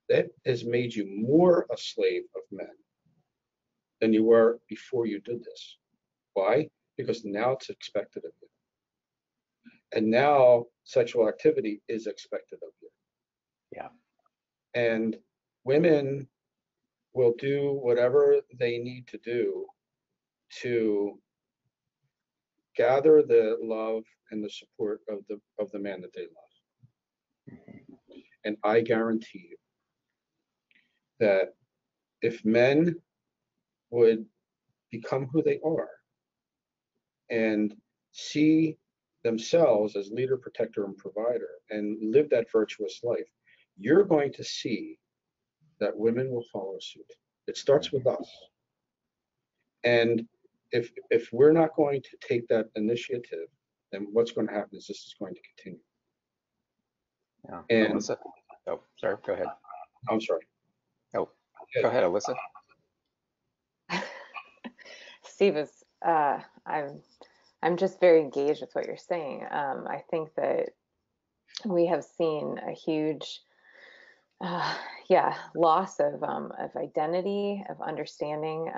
That has made you more a slave of men than you were before you did this. Why? Because now it's expected of you. And now sexual activity is expected of you. Yeah. And women will do whatever they need to do to gather the love and the support of the man that they love. And I guarantee you that if men would become who they are and see themselves as leader, protector, and provider and live that virtuous life, you're going to see that women will follow suit. It starts with us. And if we're not going to take that initiative, then what's going to happen is this is going to continue. Yeah. And Alyssa? Oh, sorry. Go ahead. I'm sorry. Oh, go ahead, Alyssa. Steve is, I'm just very engaged with what you're saying. I think that we have seen a huge, loss of identity, of understanding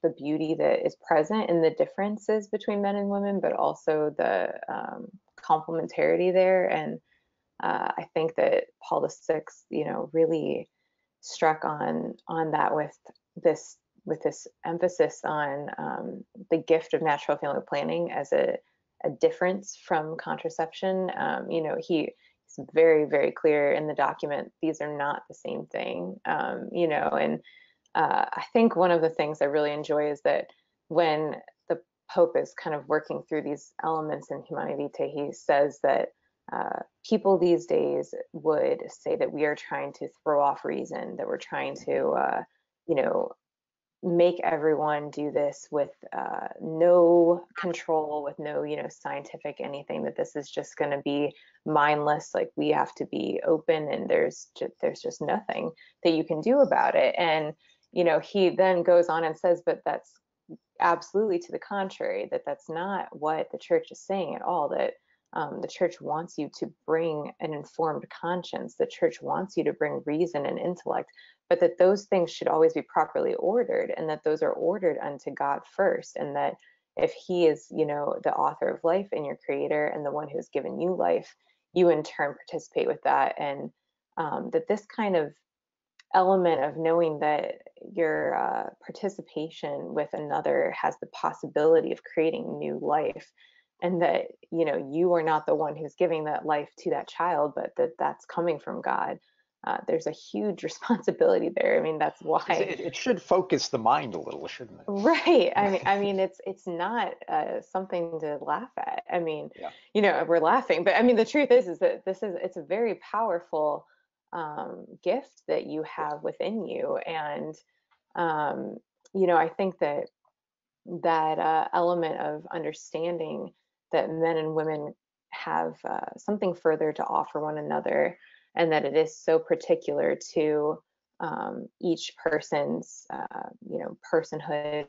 the beauty that is present in the differences between men and women, but also the complementarity there. And I think that Paul VI, really struck on that with this emphasis on the gift of natural family planning as a difference from contraception. He's very, very clear in the document, these are not the same thing, and I think one of the things I really enjoy is that when the Pope is kind of working through these elements in Humanae Vitae, he says that people these days would say that we are trying to throw off reason, that we're trying to, make everyone do this with no control, with no, scientific anything, that this is just going to be mindless, like we have to be open and there's just nothing that you can do about it. And, he then goes on and says, but that's absolutely to the contrary, that's not what the church is saying at all, that the church wants you to bring an informed conscience. The church wants you to bring reason and intellect, but that those things should always be properly ordered, and that those are ordered unto God first. And that if he is, the author of life and your creator and the one who's given you life, you in turn participate with that. And that this kind of element of knowing that your participation with another has the possibility of creating new life, and that you are not the one who's giving that life to that child, but that's coming from God. There's a huge responsibility there. I mean, that's why it should focus the mind a little, shouldn't it? Right. I mean, it's not something to laugh at. I mean, we're laughing, but I mean, the truth is that it's a very powerful gift that you have within you, and I think that element of understanding that men and women have something further to offer one another, and that it is so particular to each person's personhood,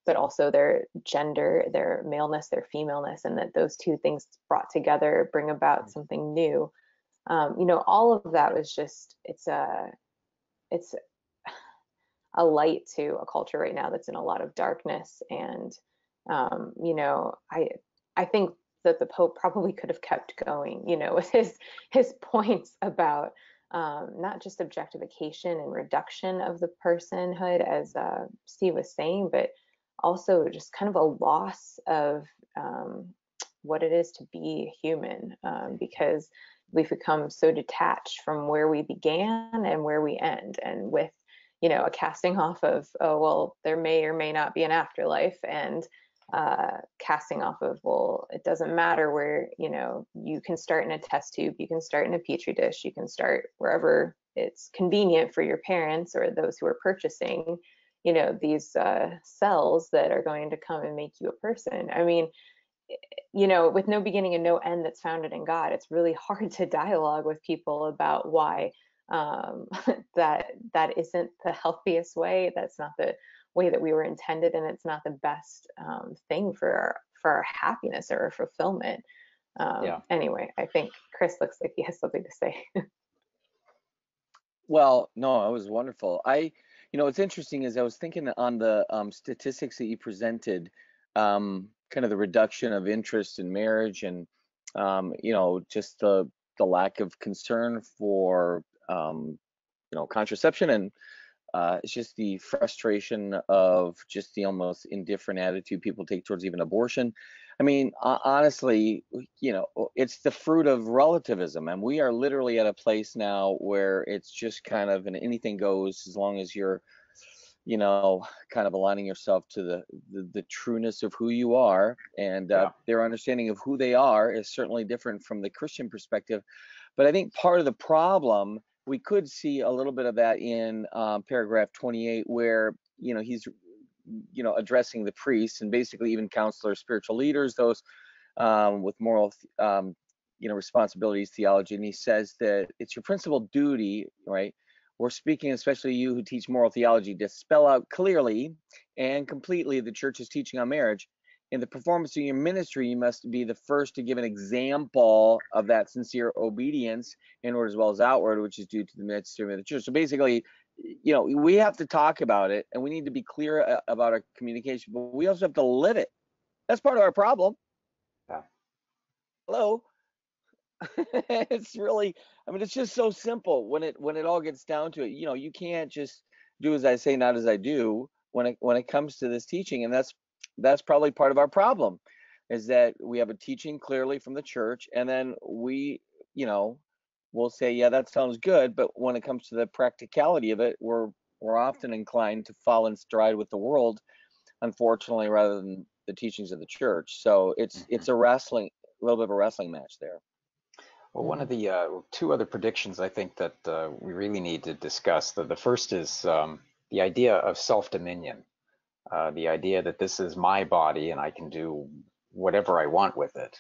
but also their gender, their maleness, their femaleness, and that those two things brought together bring about something new. All of that was just, it's a light to a culture right now that's in a lot of darkness. And I think that the Pope probably could have kept going, with his points about not just objectification and reduction of the personhood, as Steve was saying, but also just kind of a loss of what it is to be human, because we've become so detached from where we began and where we end, and with a casting off of, oh well, there may or may not be an afterlife, and casting off of, well, it doesn't matter where, you can start in a test tube, you can start in a petri dish, you can start wherever it's convenient for your parents or those who are purchasing these cells that are going to come and make you a person. I mean, with no beginning and no end that's founded in God, it's really hard to dialogue with people about why that isn't the healthiest way. That's not the way that we were intended, and it's not the best thing for our happiness or our fulfillment. Anyway, I think Chris looks like he has something to say. Well, no, it was wonderful. What's interesting is I was thinking on the statistics that you presented, kind of the reduction of interest in marriage, and just the lack of concern for contraception, and it's just the frustration of just the almost indifferent attitude people take towards even abortion. I mean, honestly, it's the fruit of relativism, and we are literally at a place now where it's just kind of anything goes, as long as you're kind of aligning yourself to the trueness of who you are, and their understanding of who they are is certainly different from the Christian perspective. But I think part of the problem, we could see a little bit of that in paragraph 28, where he's addressing the priests and basically even counselors, spiritual leaders, those with moral responsibilities, theology. And he says that it's your principal duty, right? We're speaking, especially you who teach moral theology, to spell out clearly and completely the church's teaching on marriage. In the performance of your ministry, you must be the first to give an example of that sincere obedience, inward as well as outward, which is due to the ministry of the church. So basically, we have to talk about it, and we need to be clear about our communication, but we also have to live it. That's part of our problem. Yeah. Hello. It's really, it's just so simple when it all gets down to it. You can't just do as I say, not as I do when it comes to this teaching. And that's probably part of our problem, is that we have a teaching clearly from the church, and then we'll say, yeah, that sounds good, but when it comes to the practicality of it, we're often inclined to fall in stride with the world, unfortunately, rather than the teachings of the church. So it's a little bit of a wrestling match there. Well, one of the two other predictions I think that we really need to discuss. The first is the idea of self-dominion, the idea that this is my body and I can do whatever I want with it,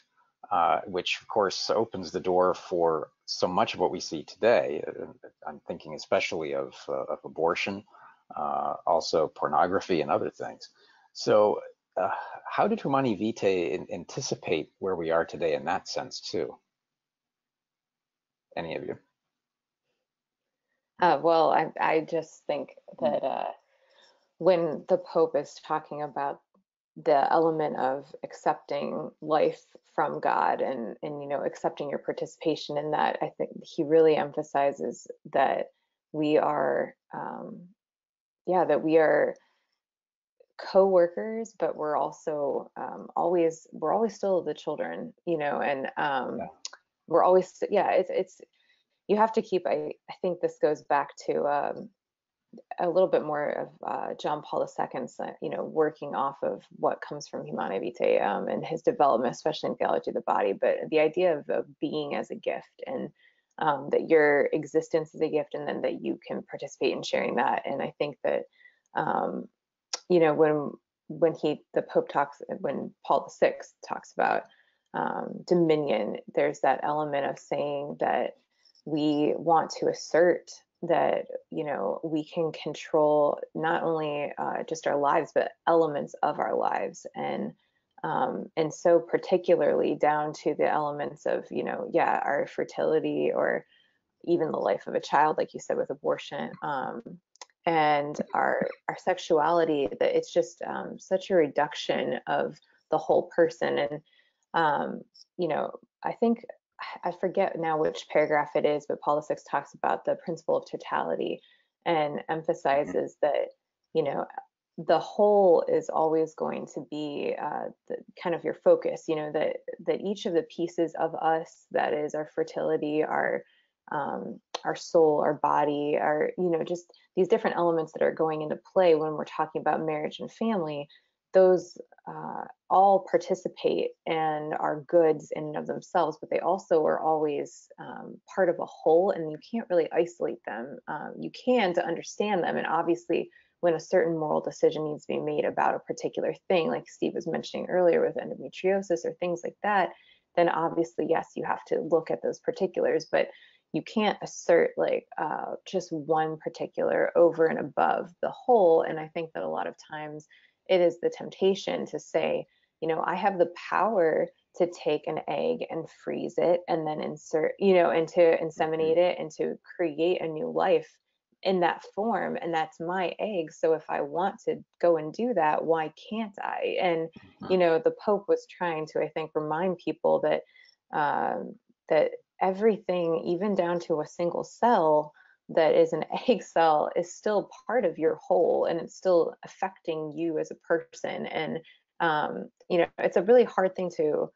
which of course opens the door for so much of what we see today. I'm thinking especially of abortion, also pornography and other things. So how did Humanae Vitae anticipate where we are today in that sense too? Any of you? Well, I just think that when the Pope is talking about the element of accepting life from God and accepting your participation in that, I think he really emphasizes that we are co-workers, but we're also always still the children, and we're always, it's you have to keep, I think this goes back to a little bit more of John Paul II's, working off of what comes from Humanae Vitae and his development, especially in theology of the body, but the idea of being as a gift, and that your existence is a gift, and then that you can participate in sharing that. And I think that, when Paul VI talks about dominion, there's that element of saying that we want to assert that we can control not only just our lives, but elements of our lives, and so particularly down to the elements of our fertility, or even the life of a child, like you said, with abortion, and our sexuality, that it's just such a reduction of the whole person. And I think I forget now which paragraph it is, but Paul VI talks about the principle of totality and emphasizes that, you know, the whole is always going to be the, kind of your focus, you know, that each of the pieces of us, that is our fertility, our soul, our body, our, you know, just these different elements that are going into play when we're talking about marriage and family, those all participate and are goods in and of themselves, but they also are always part of a whole, and you can't really isolate them. You can to understand them, and obviously when a certain moral decision needs to be made about a particular thing, like Steve was mentioning earlier with endometriosis or things like that, then obviously, yes, you have to look at those particulars, but you can't assert like just one particular over and above the whole. And I think that a lot of times it is the temptation to say, you know, I have the power to take an egg and freeze it and then insert, you know, and to inseminate it and to create a new life in that form, and that's my egg. So if I want to go and do that, why can't I? And you know, the Pope was trying to, I think, remind people that that everything, even down to a single cell that is an egg cell, is still part of your whole, and it's still affecting you as a person. And you know, it's a really hard thing to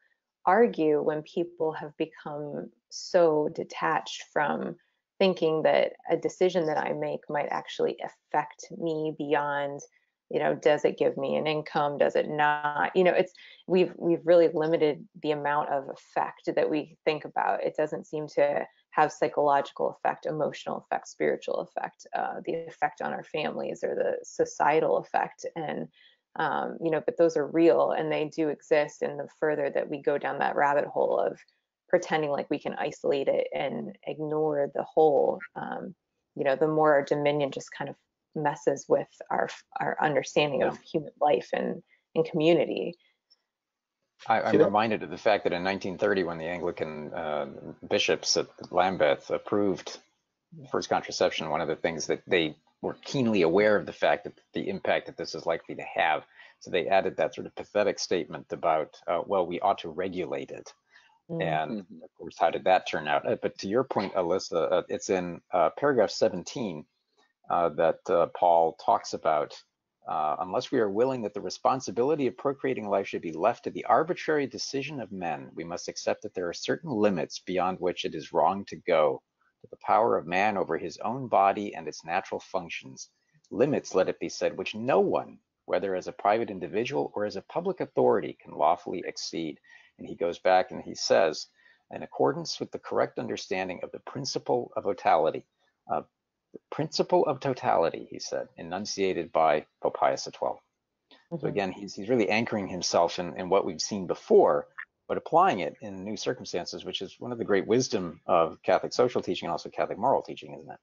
argue when people have become so detached from thinking that a decision that I make might actually affect me beyond, you know, does it give me an income? Does it not? You know, it's we've really limited the amount of effect that we think about. It doesn't seem to have psychological effect, emotional effect, spiritual effect, the effect on our families or the societal effect. And you know, but those are real and they do exist. And the further that we go down that rabbit hole of pretending like we can isolate it and ignore the whole, you know, the more our dominion just kind of messes with our understanding of human life and community. I'm reminded of the fact that in 1930, when the Anglican bishops at Lambeth approved first contraception, one of the things that they were keenly aware of the fact that the impact that this is likely to have. So they added that sort of pathetic statement about, well, we ought to regulate it. And of course, how did that turn out? But to your point, Alyssa, it's in paragraph 17 that Paul talks about, unless we are willing that the responsibility of procreating life should be left to the arbitrary decision of men, we must accept that there are certain limits beyond which it is wrong to go, to the power of man over his own body and its natural functions. Limits, let it be said, which no one, whether as a private individual or as a public authority, can lawfully exceed. And he goes back and he says, in accordance with the correct understanding of the principle of totality, he said, enunciated by Pope Pius XII. So again, he's really anchoring himself in what we've seen before, but applying it in new circumstances, which is one of the great wisdom of Catholic social teaching and also Catholic moral teaching, isn't it?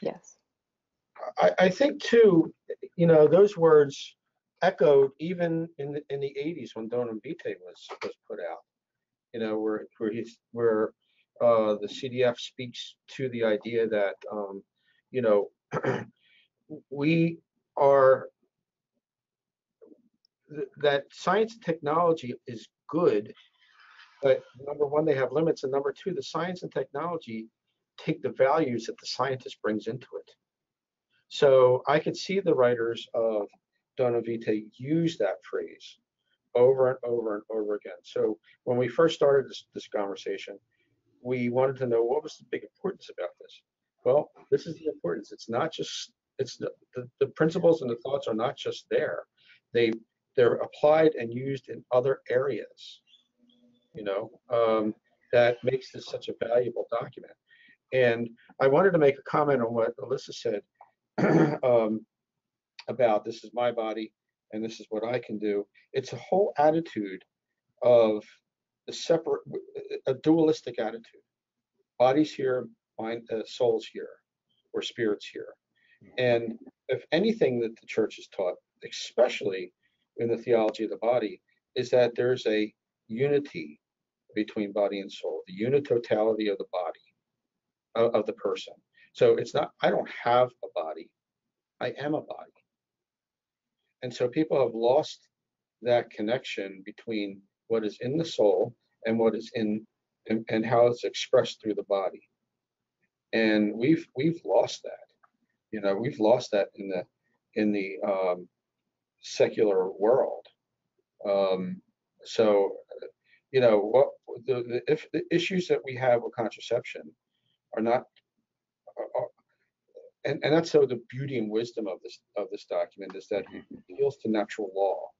Yes. I think too, you know, those words echoed even in the 80s when Donum Vitae was put out. You know, where the CDF speaks to the idea that you know, we are that science and technology is good, but number one, they have limits, and number two, the science and technology take the values that the scientist brings into it. So I could see the writers of Dona Vitae use that phrase over and over and over again. So when we first started this conversation, we wanted to know what was the big importance about this. Well, this is the importance. It's not just, it's the principles and the thoughts are not just there. They're applied and used in other areas, you know, that makes this such a valuable document. And I wanted to make a comment on what Alyssa said about this is my body and this is what I can do. It's a whole attitude of a dualistic attitude. Body's here, mind, soul's here, or spirit's here. And if anything that the church has taught, especially in the theology of the body, is that there's a unity between body and soul, the unitotality of the body, of the person. So it's not, I don't have a body, I am a body. And so people have lost that connection between what is in the soul and what is in and how it's expressed through the body. And we've lost that. You know, we've lost that in the secular world. So, you know, what if the issues that we have with contraception are not, and that's so the beauty and wisdom of this document is that it appeals to natural law,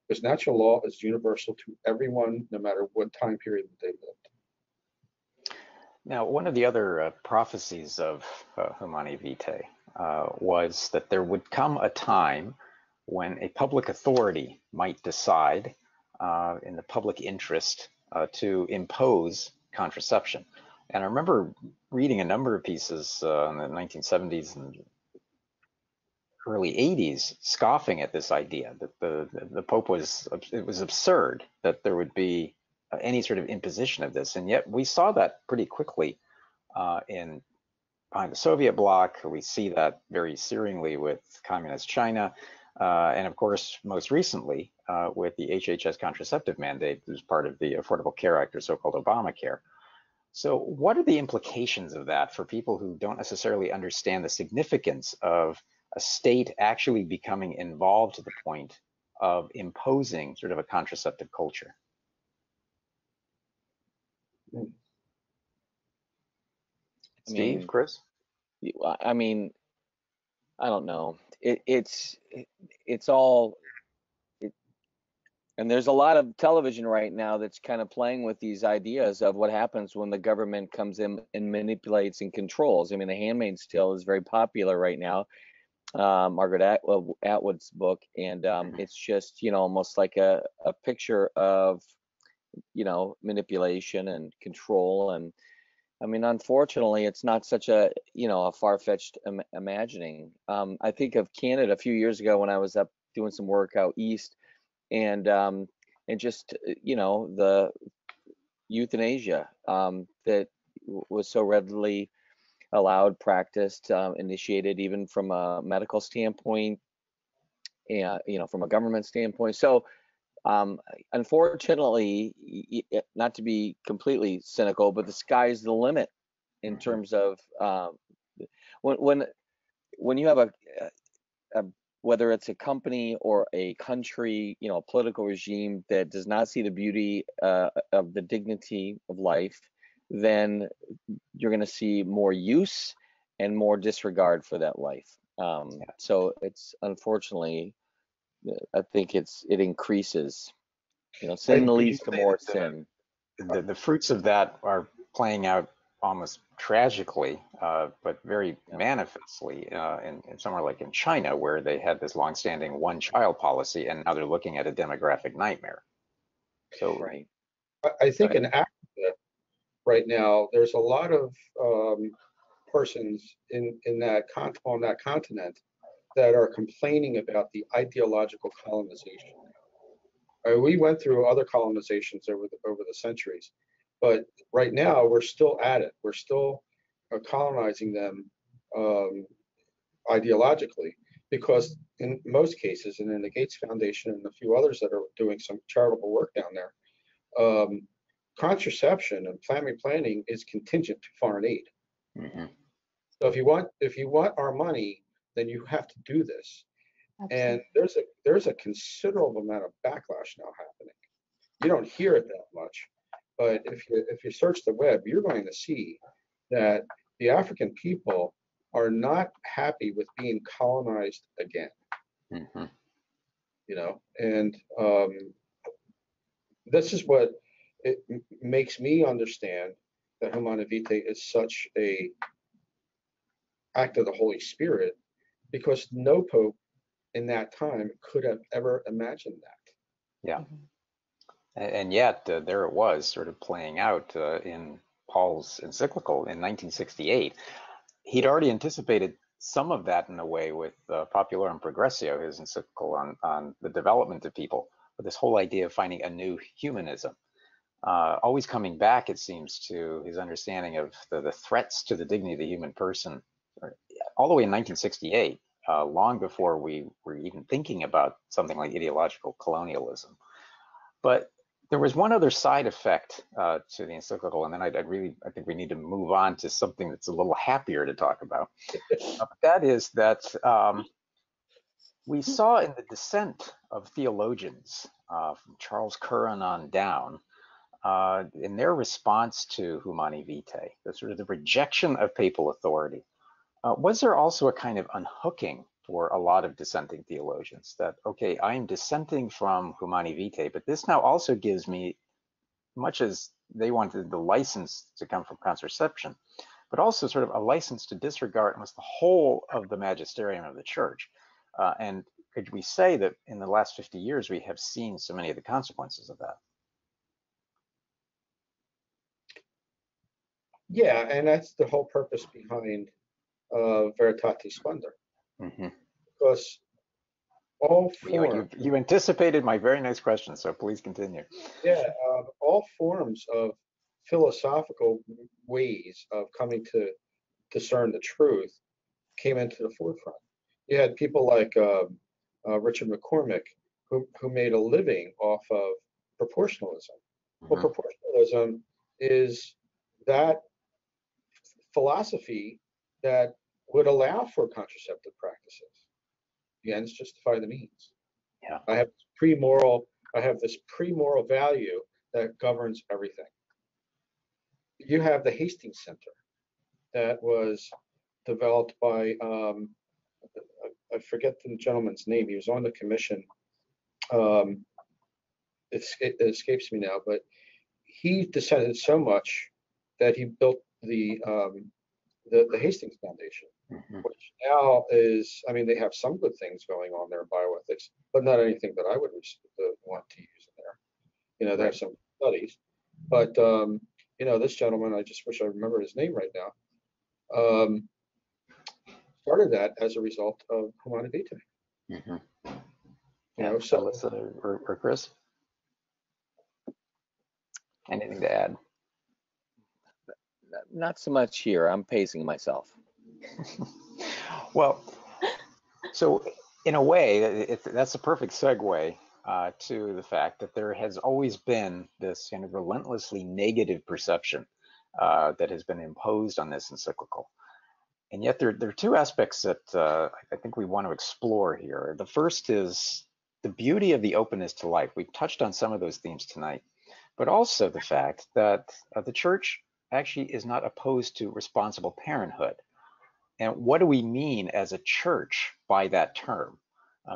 because natural law is universal to everyone, no matter what time period that they lived. Now, one of the other prophecies of Humanae Vitae was that there would come a time when a public authority might decide in the public interest to impose contraception. And I remember reading a number of pieces in the 1970s and early 80s scoffing at this idea that the Pope it was absurd that there would be any sort of imposition of this. And yet we saw that pretty quickly behind the Soviet bloc. We see that very searingly with communist China. And of course, most recently with the HHS contraceptive mandate as part of the Affordable Care Act, or so-called Obamacare. So what are the implications of that for people who don't necessarily understand the significance of a state actually becoming involved to the point of imposing sort of a contraceptive culture? Steve, Chris? I mean, I don't know. It's all, and there's a lot of television right now that's kind of playing with these ideas of what happens when the government comes in and manipulates and controls. I mean, The Handmaid's Tale is very popular right now, Margaret Atwood's book, and it's just, you know, almost like a picture of, you know, manipulation and control. And I mean, unfortunately, it's not such a, you know, a far-fetched imagining. I think of Canada a few years ago when I was up doing some work out east, and just, you know, the euthanasia that was so readily allowed, practiced, initiated, even from a medical standpoint, and, you know, from a government standpoint. So unfortunately, not to be completely cynical, but the sky's the limit in terms of when you have a whether it's a company or a country, you know, a political regime that does not see the beauty of the dignity of life, then you're going to see more use and more disregard for that life. So it's, unfortunately, I think it increases. You know, sin leads to more sin. The fruits of that are playing out almost tragically, but very manifestly in somewhere like in China, where they had this longstanding one-child policy, and now they're looking at a demographic nightmare. So, right. I think in Africa right now, there's a lot of persons on that continent that are complaining about the ideological colonization. We went through other colonizations over the centuries, but right now we're still at it. We're still colonizing them ideologically, because in most cases, and in the Gates Foundation and a few others that are doing some charitable work down there, contraception and family planning is contingent to foreign aid. Mm-hmm. So if you want our money, then you have to do this. Absolutely. And there's a considerable amount of backlash now happening. You don't hear it that much, but if you search the web, you're going to see that the African people are not happy with being colonized again. Mm-hmm. You know, and this is what it makes me understand that Humanae Vitae is such a act of the Holy Spirit, because no pope in that time could have ever imagined that. Yeah. And yet there it was, sort of playing out in Paul's encyclical in 1968. He'd already anticipated some of that in a way with Popularum Progressio, his encyclical on the development of people, but this whole idea of finding a new humanism. Always coming back, it seems, to his understanding of the threats to the dignity of the human person, all the way in 1968, long before we were even thinking about something like ideological colonialism. But There was one other side effect to the encyclical, and then I think we need to move on to something that's a little happier to talk about. That is that we saw in the dissent of theologians from Charles Curran on down, in their response to Humanae Vitae, the sort of the rejection of papal authority, was there also a kind of unhooking for a lot of dissenting theologians that, okay, I'm dissenting from Humanae Vitae, but this now also gives me, much as they wanted the license to come from contraception, but also sort of a license to disregard almost the whole of the magisterium of the church. And could we say that in the last 50 years, we have seen so many of the consequences of that? Yeah, and that's the whole purpose behind Veritatis Splendor, because all forms. You anticipated my very next question, so please continue. Yeah, all forms of philosophical ways of coming to discern the truth came into the forefront. You had people like Richard McCormick, who made a living off of proportionalism. Well, proportionalism is that philosophy that would allow for contraceptive practices. The ends justify the means. Yeah. I have this pre-moral value that governs everything. You have the Hastings Center that was developed by I forget the gentleman's name. He was on the commission. It escapes me now, but he dissented so much that he built the Hastings Foundation, which now is, I mean, they have some good things going on there in bioethics, but not anything that I would want to use in there. You know, they have some studies, but you know, this gentleman, I just wish I remember his name right now, started that as a result of Humanae Vitae. You know, so Alyssa or Chris, anything to add? Not so much here. I'm pacing myself. Well, so in a way, that's a perfect segue to the fact that there has always been this kind of relentlessly negative perception that has been imposed on this encyclical. And yet there are two aspects that I think we want to explore here. The first is the beauty of the openness to life. We've touched on some of those themes tonight, but also the fact that the church actually is not opposed to responsible parenthood. And what do we mean as a church by that term?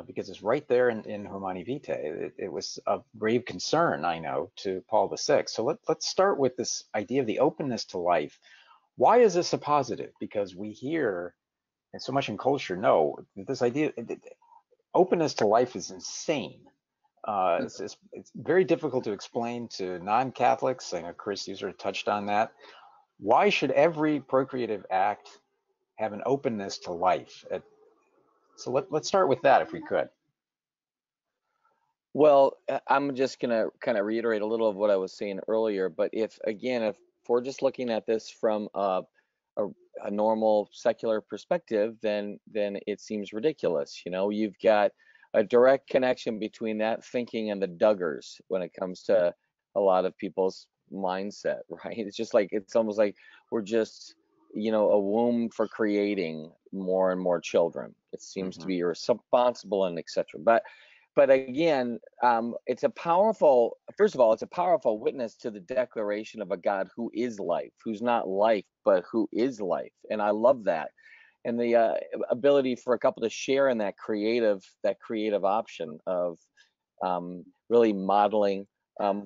Because it's right there in Humanae Vitae. It was of grave concern, I know, to Paul VI. So let's start with this idea of the openness to life. Why is this a positive? Because we hear, and so much in culture, no, this idea, openness to life is insane. It's very difficult to explain to non-Catholics. I know, Chris, you sort of touched on that. Why should every procreative act have an openness to life? So let's start with that, if we could. Well, I'm just going to kind of reiterate a little of what I was saying earlier, but if we're just looking at this from a normal secular perspective, then it seems ridiculous. You know, you've got a direct connection between that thinking and the Duggars when it comes to a lot of people's mindset, right? It's just like, it's almost like we're just, you know, a womb for creating more and more children. It seems to be irresponsible and etc. But again, it's a powerful, first of all, it's a powerful witness to the declaration of a God who is life, who's not life, but who is life. And I love that. And the ability for a couple to share in that creative option of really modeling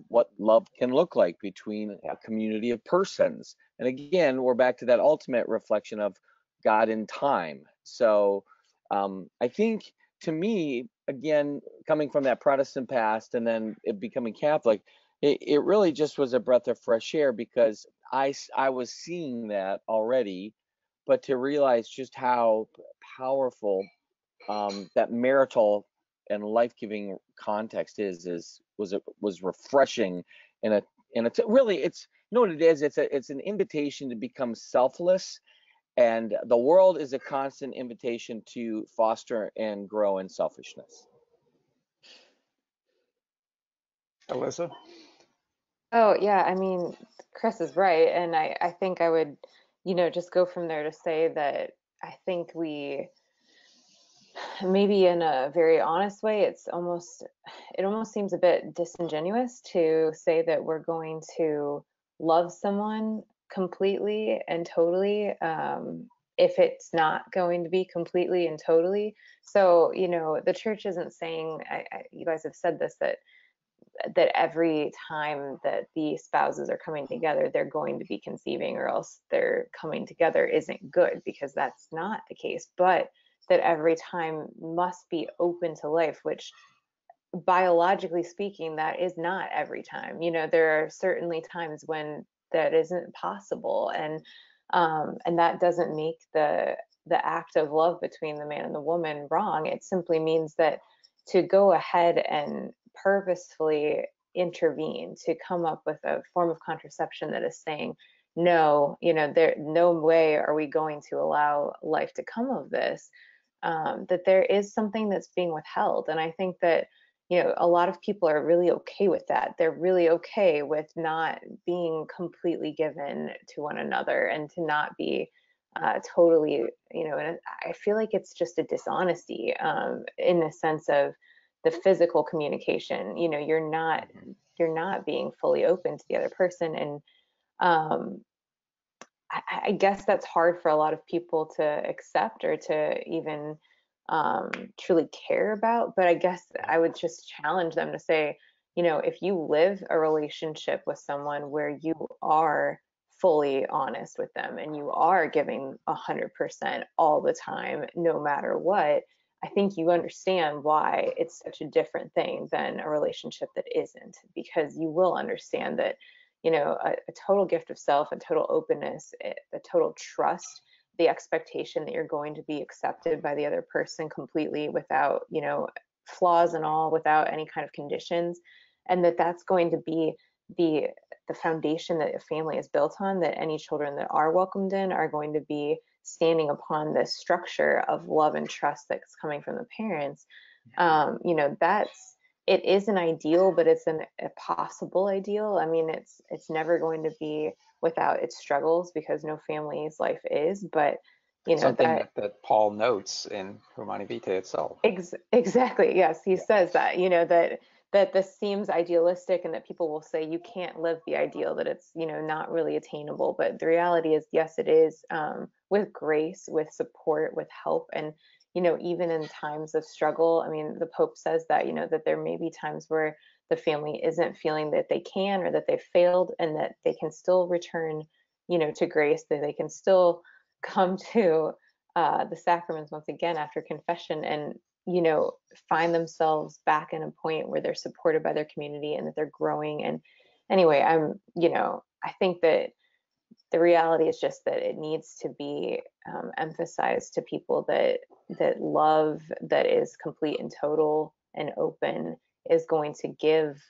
what love can look like between a community of persons. And again, we're back to that ultimate reflection of God in time. So I think, to me, again, coming from that Protestant past and then it becoming Catholic, it really just was a breath of fresh air, because I was seeing that already, but to realize just how powerful that marital and life-giving context was refreshing, and it's really, it's, you know what it is, it's an invitation to become selfless. And the world is a constant invitation to foster and grow in selfishness. Alyssa? Oh, yeah, I mean, Chris is right. And I think I would, just go from there to say that I think we, maybe in a very honest way, it almost seems a bit disingenuous to say that we're going to love someone completely and totally, if it's not going to be completely and totally. So, the church isn't saying, you guys have said this, that every time that the spouses are coming together, they're going to be conceiving, or else their coming together isn't good, because that's not the case. But that every time must be open to life, which biologically speaking, that is not every time. There are certainly times when that isn't possible, and that doesn't make the act of love between the man and the woman wrong. It simply means that to go ahead and purposefully intervene, to come up with a form of contraception that is saying, no, there, no way are we going to allow life to come of this, that there is something that's being withheld. And I think that, a lot of people are really okay with that. They're really okay with not being completely given to one another, and to not be totally, and I feel like it's just a dishonesty, in the sense of the physical communication. You're not being fully open to the other person. And um, I guess that's hard for a lot of people to accept, or to even truly care about. But I guess I would just challenge them to say, if you live a relationship with someone where you are fully honest with them, and you are giving 100% all the time, no matter what, I think you understand why it's such a different thing than a relationship that isn't, because you will understand that, a total gift of self, a total openness, a total trust, the expectation that you're going to be accepted by the other person completely, without, flaws and all, without any kind of conditions, and that's going to be the the foundation that a family is built on, that any children that are welcomed in are going to be standing upon this structure of love and trust that's coming from the parents. That's, it is an ideal, but it's a possible ideal. I mean, it's never going to be without its struggles, because no family's life is. But Something that that Paul notes in Humanae Vitae itself. exactly, yes, he Yeah. says that, that this seems idealistic, and that people will say you can't live the ideal, that it's, not really attainable. But the reality is, yes, it is, with grace, with support, with help. And even in times of struggle, I mean, the Pope says that, that there may be times where the family isn't feeling that they can, or that they failed, and that they can still return, to grace, that they can still come to the sacraments once again after confession, and find themselves back in a point where they're supported by their community, and that they're growing. And anyway, I think that the reality is just that it needs to be emphasized to people that love that is complete and total and open is going to give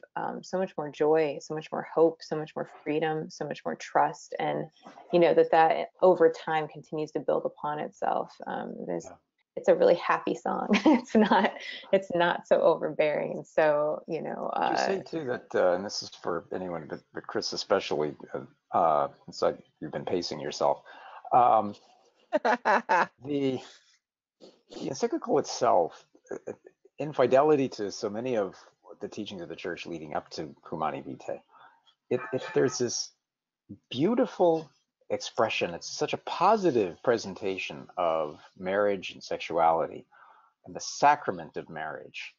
so much more joy, so much more hope, so much more freedom, so much more trust. And that over time continues to build upon itself. Yeah. It's a really happy song. It's not so overbearing. And so, Would you say too that, and this is for anyone, but Chris especially, it's like you've been pacing yourself. Um, the encyclical itself, in fidelity to so many of the teachings of the church leading up to Humanae Vitae, there's this beautiful expression. It's such a positive presentation of marriage and sexuality and the sacrament of marriage.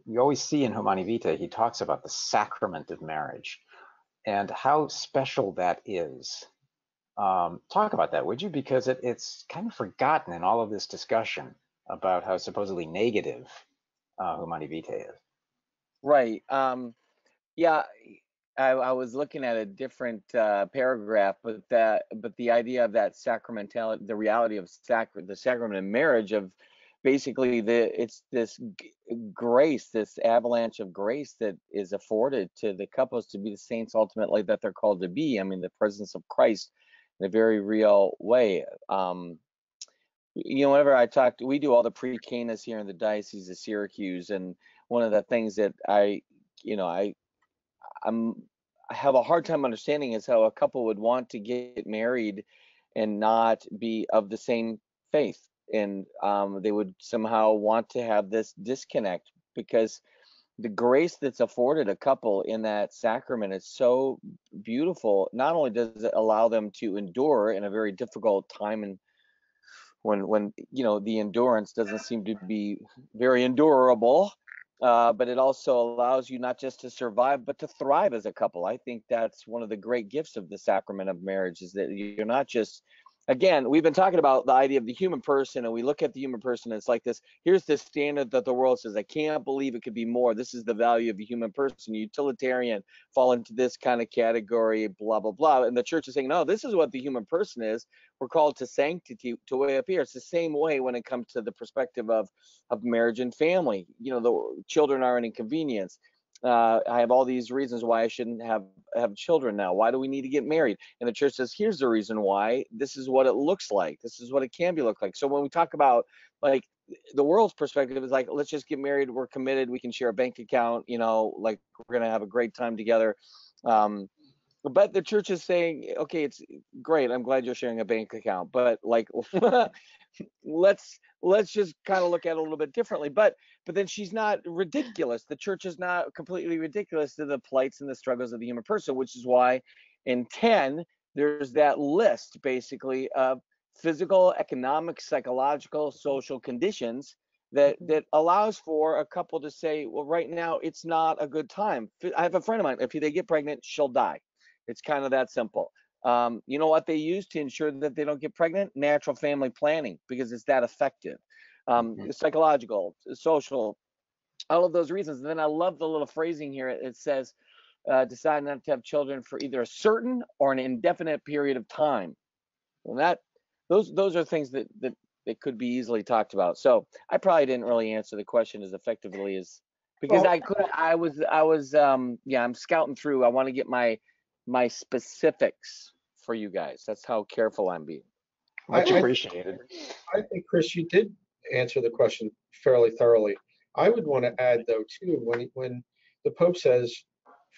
We always see in Humanae Vitae, he talks about the sacrament of marriage and how special that is. Talk about that, would you? Because it's kind of forgotten in all of this discussion about how supposedly negative Humanae Vitae is. Right. Yeah, I was looking at a different paragraph, but the idea of that sacramentality, the reality of the sacrament of marriage, of basically it's this grace, this avalanche of grace that is afforded to the couples to be the saints ultimately that they're called to be. I mean, the presence of Christ in a very real way. Whenever we do all the pre-Canis here in the Diocese of Syracuse, and one of the things that I'm have a hard time understanding is how a couple would want to get married and not be of the same faith, and they would somehow want to have this disconnect, because the grace that's afforded a couple in that sacrament is so beautiful. Not only does it allow them to endure in a very difficult time, and when the endurance doesn't seem to be very endurable, but it also allows you not just to survive but to thrive as a couple. I think that's one of the great gifts of the sacrament of marriage, is that you're not just, again, we've been talking about the idea of the human person, and we look at the human person and it's like this, here's the standard that the world says, I can't believe it could be more, this is the value of the human person, utilitarian, fall into this kind of category, blah blah blah. And the church is saying, no, this is what the human person is. We're called to sanctity, to way up here. It's the same way when it comes to the perspective of marriage and family. The children are an inconvenience. I have all these reasons why I shouldn't have children now. Why do we need to get married? And the church says, here's the reason why. This is what it looks like. This is what it can be look like. So when we talk about, like, the world's perspective is like, let's just get married. We're committed. We can share a bank account. Like, we're gonna have a great time together. But the church is saying, okay, it's great. I'm glad you're sharing a bank account, but like, let's just kind of look at it a little bit differently. But then she's not ridiculous. The church is not completely ridiculous to the plights and the struggles of the human person, which is why in 10 there's that list basically of physical, economic, psychological, social conditions that allows for a couple to say, well, right now it's not a good time. I have a friend of mine, if they get pregnant, she'll die. It's kind of that simple. You know what they use to ensure that they don't get pregnant? Natural family planning, because it's that effective. Psychological, social, all of those reasons. And then I love the little phrasing here. It says, decide not to have children for either a certain or an indefinite period of time. And those are things that could be easily talked about. So I probably didn't really answer the question as effectively as, because I'm scouting through. I want to get my specifics for you guys. That's how careful I'm being. Much appreciated. I think, Chris, you did answer the question fairly thoroughly. I would want to add, though, too, when the Pope says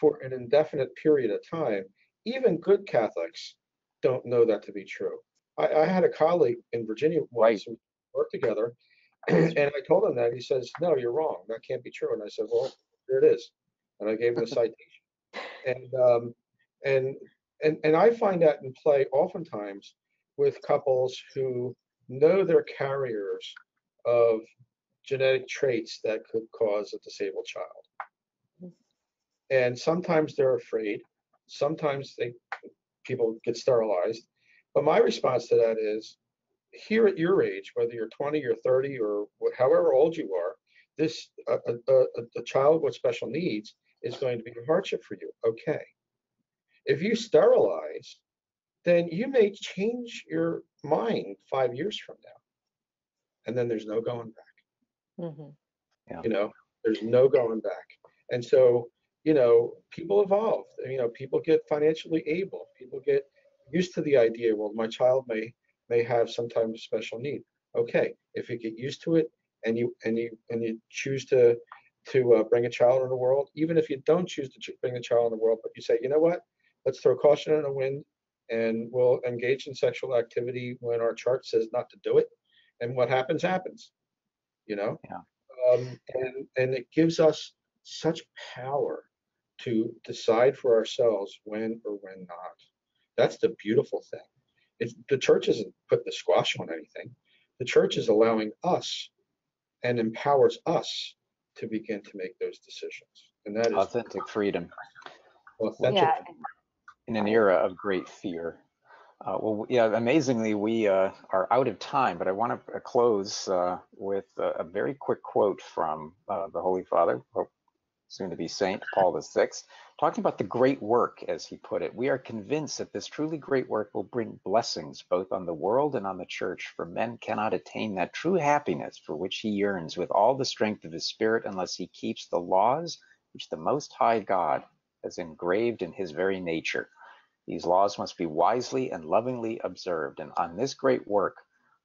for an indefinite period of time, even good Catholics don't know that to be true. I had a colleague in Virginia once who worked together, and I told him that. He says, no, you're wrong. That can't be true. And I said, well, here it is. And I gave him a citation. And I find that in play oftentimes with couples who know they're carriers of genetic traits that could cause a disabled child. And sometimes they're afraid. Sometimes people get sterilized. But my response to that is, here at your age, whether you're 20 or 30 or however old you are, this a child with special needs is going to be a hardship for you. Okay. If you sterilize, then you may change your mind 5 years from now, and then there's no going back. Yeah. There's no going back. And so, people evolve. People get financially able. People get used to the idea, well, my child may have some type of special need. Okay, if you get used to it and you choose to bring a child in the world, even if you don't choose to bring a child in the world, but you say, you know what, let's throw caution in the wind, and we'll engage in sexual activity when our chart says not to do it, and what happens. Yeah. And it gives us such power to decide for ourselves when or when not. That's the beautiful thing. The church isn't putting the squash on anything. The church is allowing us and empowers us to begin to make those decisions. And that is authentic freedom. Authentic. Yeah. In an era of great fear. Amazingly, we are out of time, but I want to close with a very quick quote from the Holy Father, soon to be Saint Paul VI, talking about the great work, as he put it. We are convinced that this truly great work will bring blessings both on the world and on the church, for men cannot attain that true happiness for which he yearns with all the strength of his spirit unless he keeps the laws which the Most High God has engraved in his very nature. These laws must be wisely and lovingly observed. And on this great work,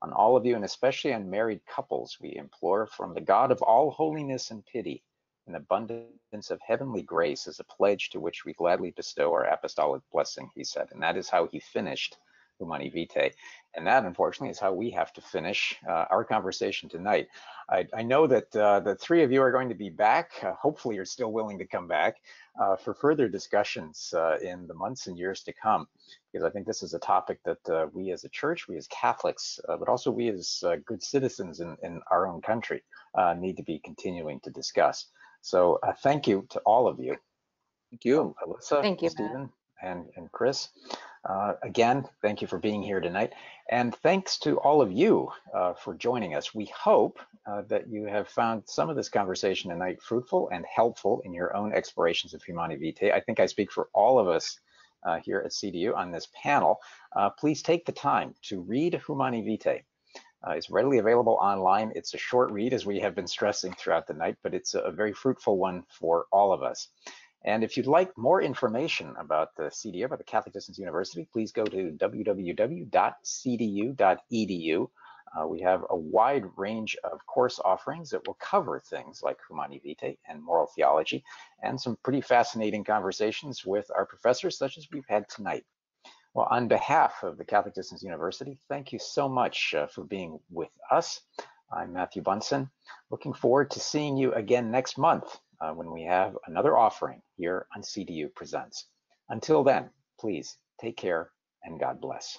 on all of you, and especially on married couples, we implore from the God of all holiness and pity an abundance of heavenly grace is a pledge to which we gladly bestow our apostolic blessing, he said. And that is how he finished Humanae Vitae. And that, unfortunately, is how we have to finish our conversation tonight. I know that the three of you are going to be back. Hopefully, you're still willing to come back for further discussions in the months and years to come, because I think this is a topic that we as a church, we as Catholics, but also we as good citizens in our own country need to be continuing to discuss. So thank you to all of you. Thank you. Alyssa, Thank you, Stephen, and Chris. Again, thank you for being here tonight. And thanks to all of you for joining us. We hope that you have found some of this conversation tonight fruitful and helpful in your own explorations of Humanae Vitae. I think I speak for all of us here at CDU on this panel. Please take the time to read Humanae Vitae. It's readily available online. It's a short read, as we have been stressing throughout the night, but it's a very fruitful one for all of us. And if you'd like more information about the CDU, about the Catholic Distance University, please go to www.cdu.edu. We have a wide range of course offerings that will cover things like Humanae Vitae and moral theology, and some pretty fascinating conversations with our professors, such as we've had tonight. Well, on behalf of the Catholic Distance University, thank you so much for being with us. I'm Matthew Bunson. Looking forward to seeing you again next month when we have another offering here on CDU Presents. Until then, please take care and God bless.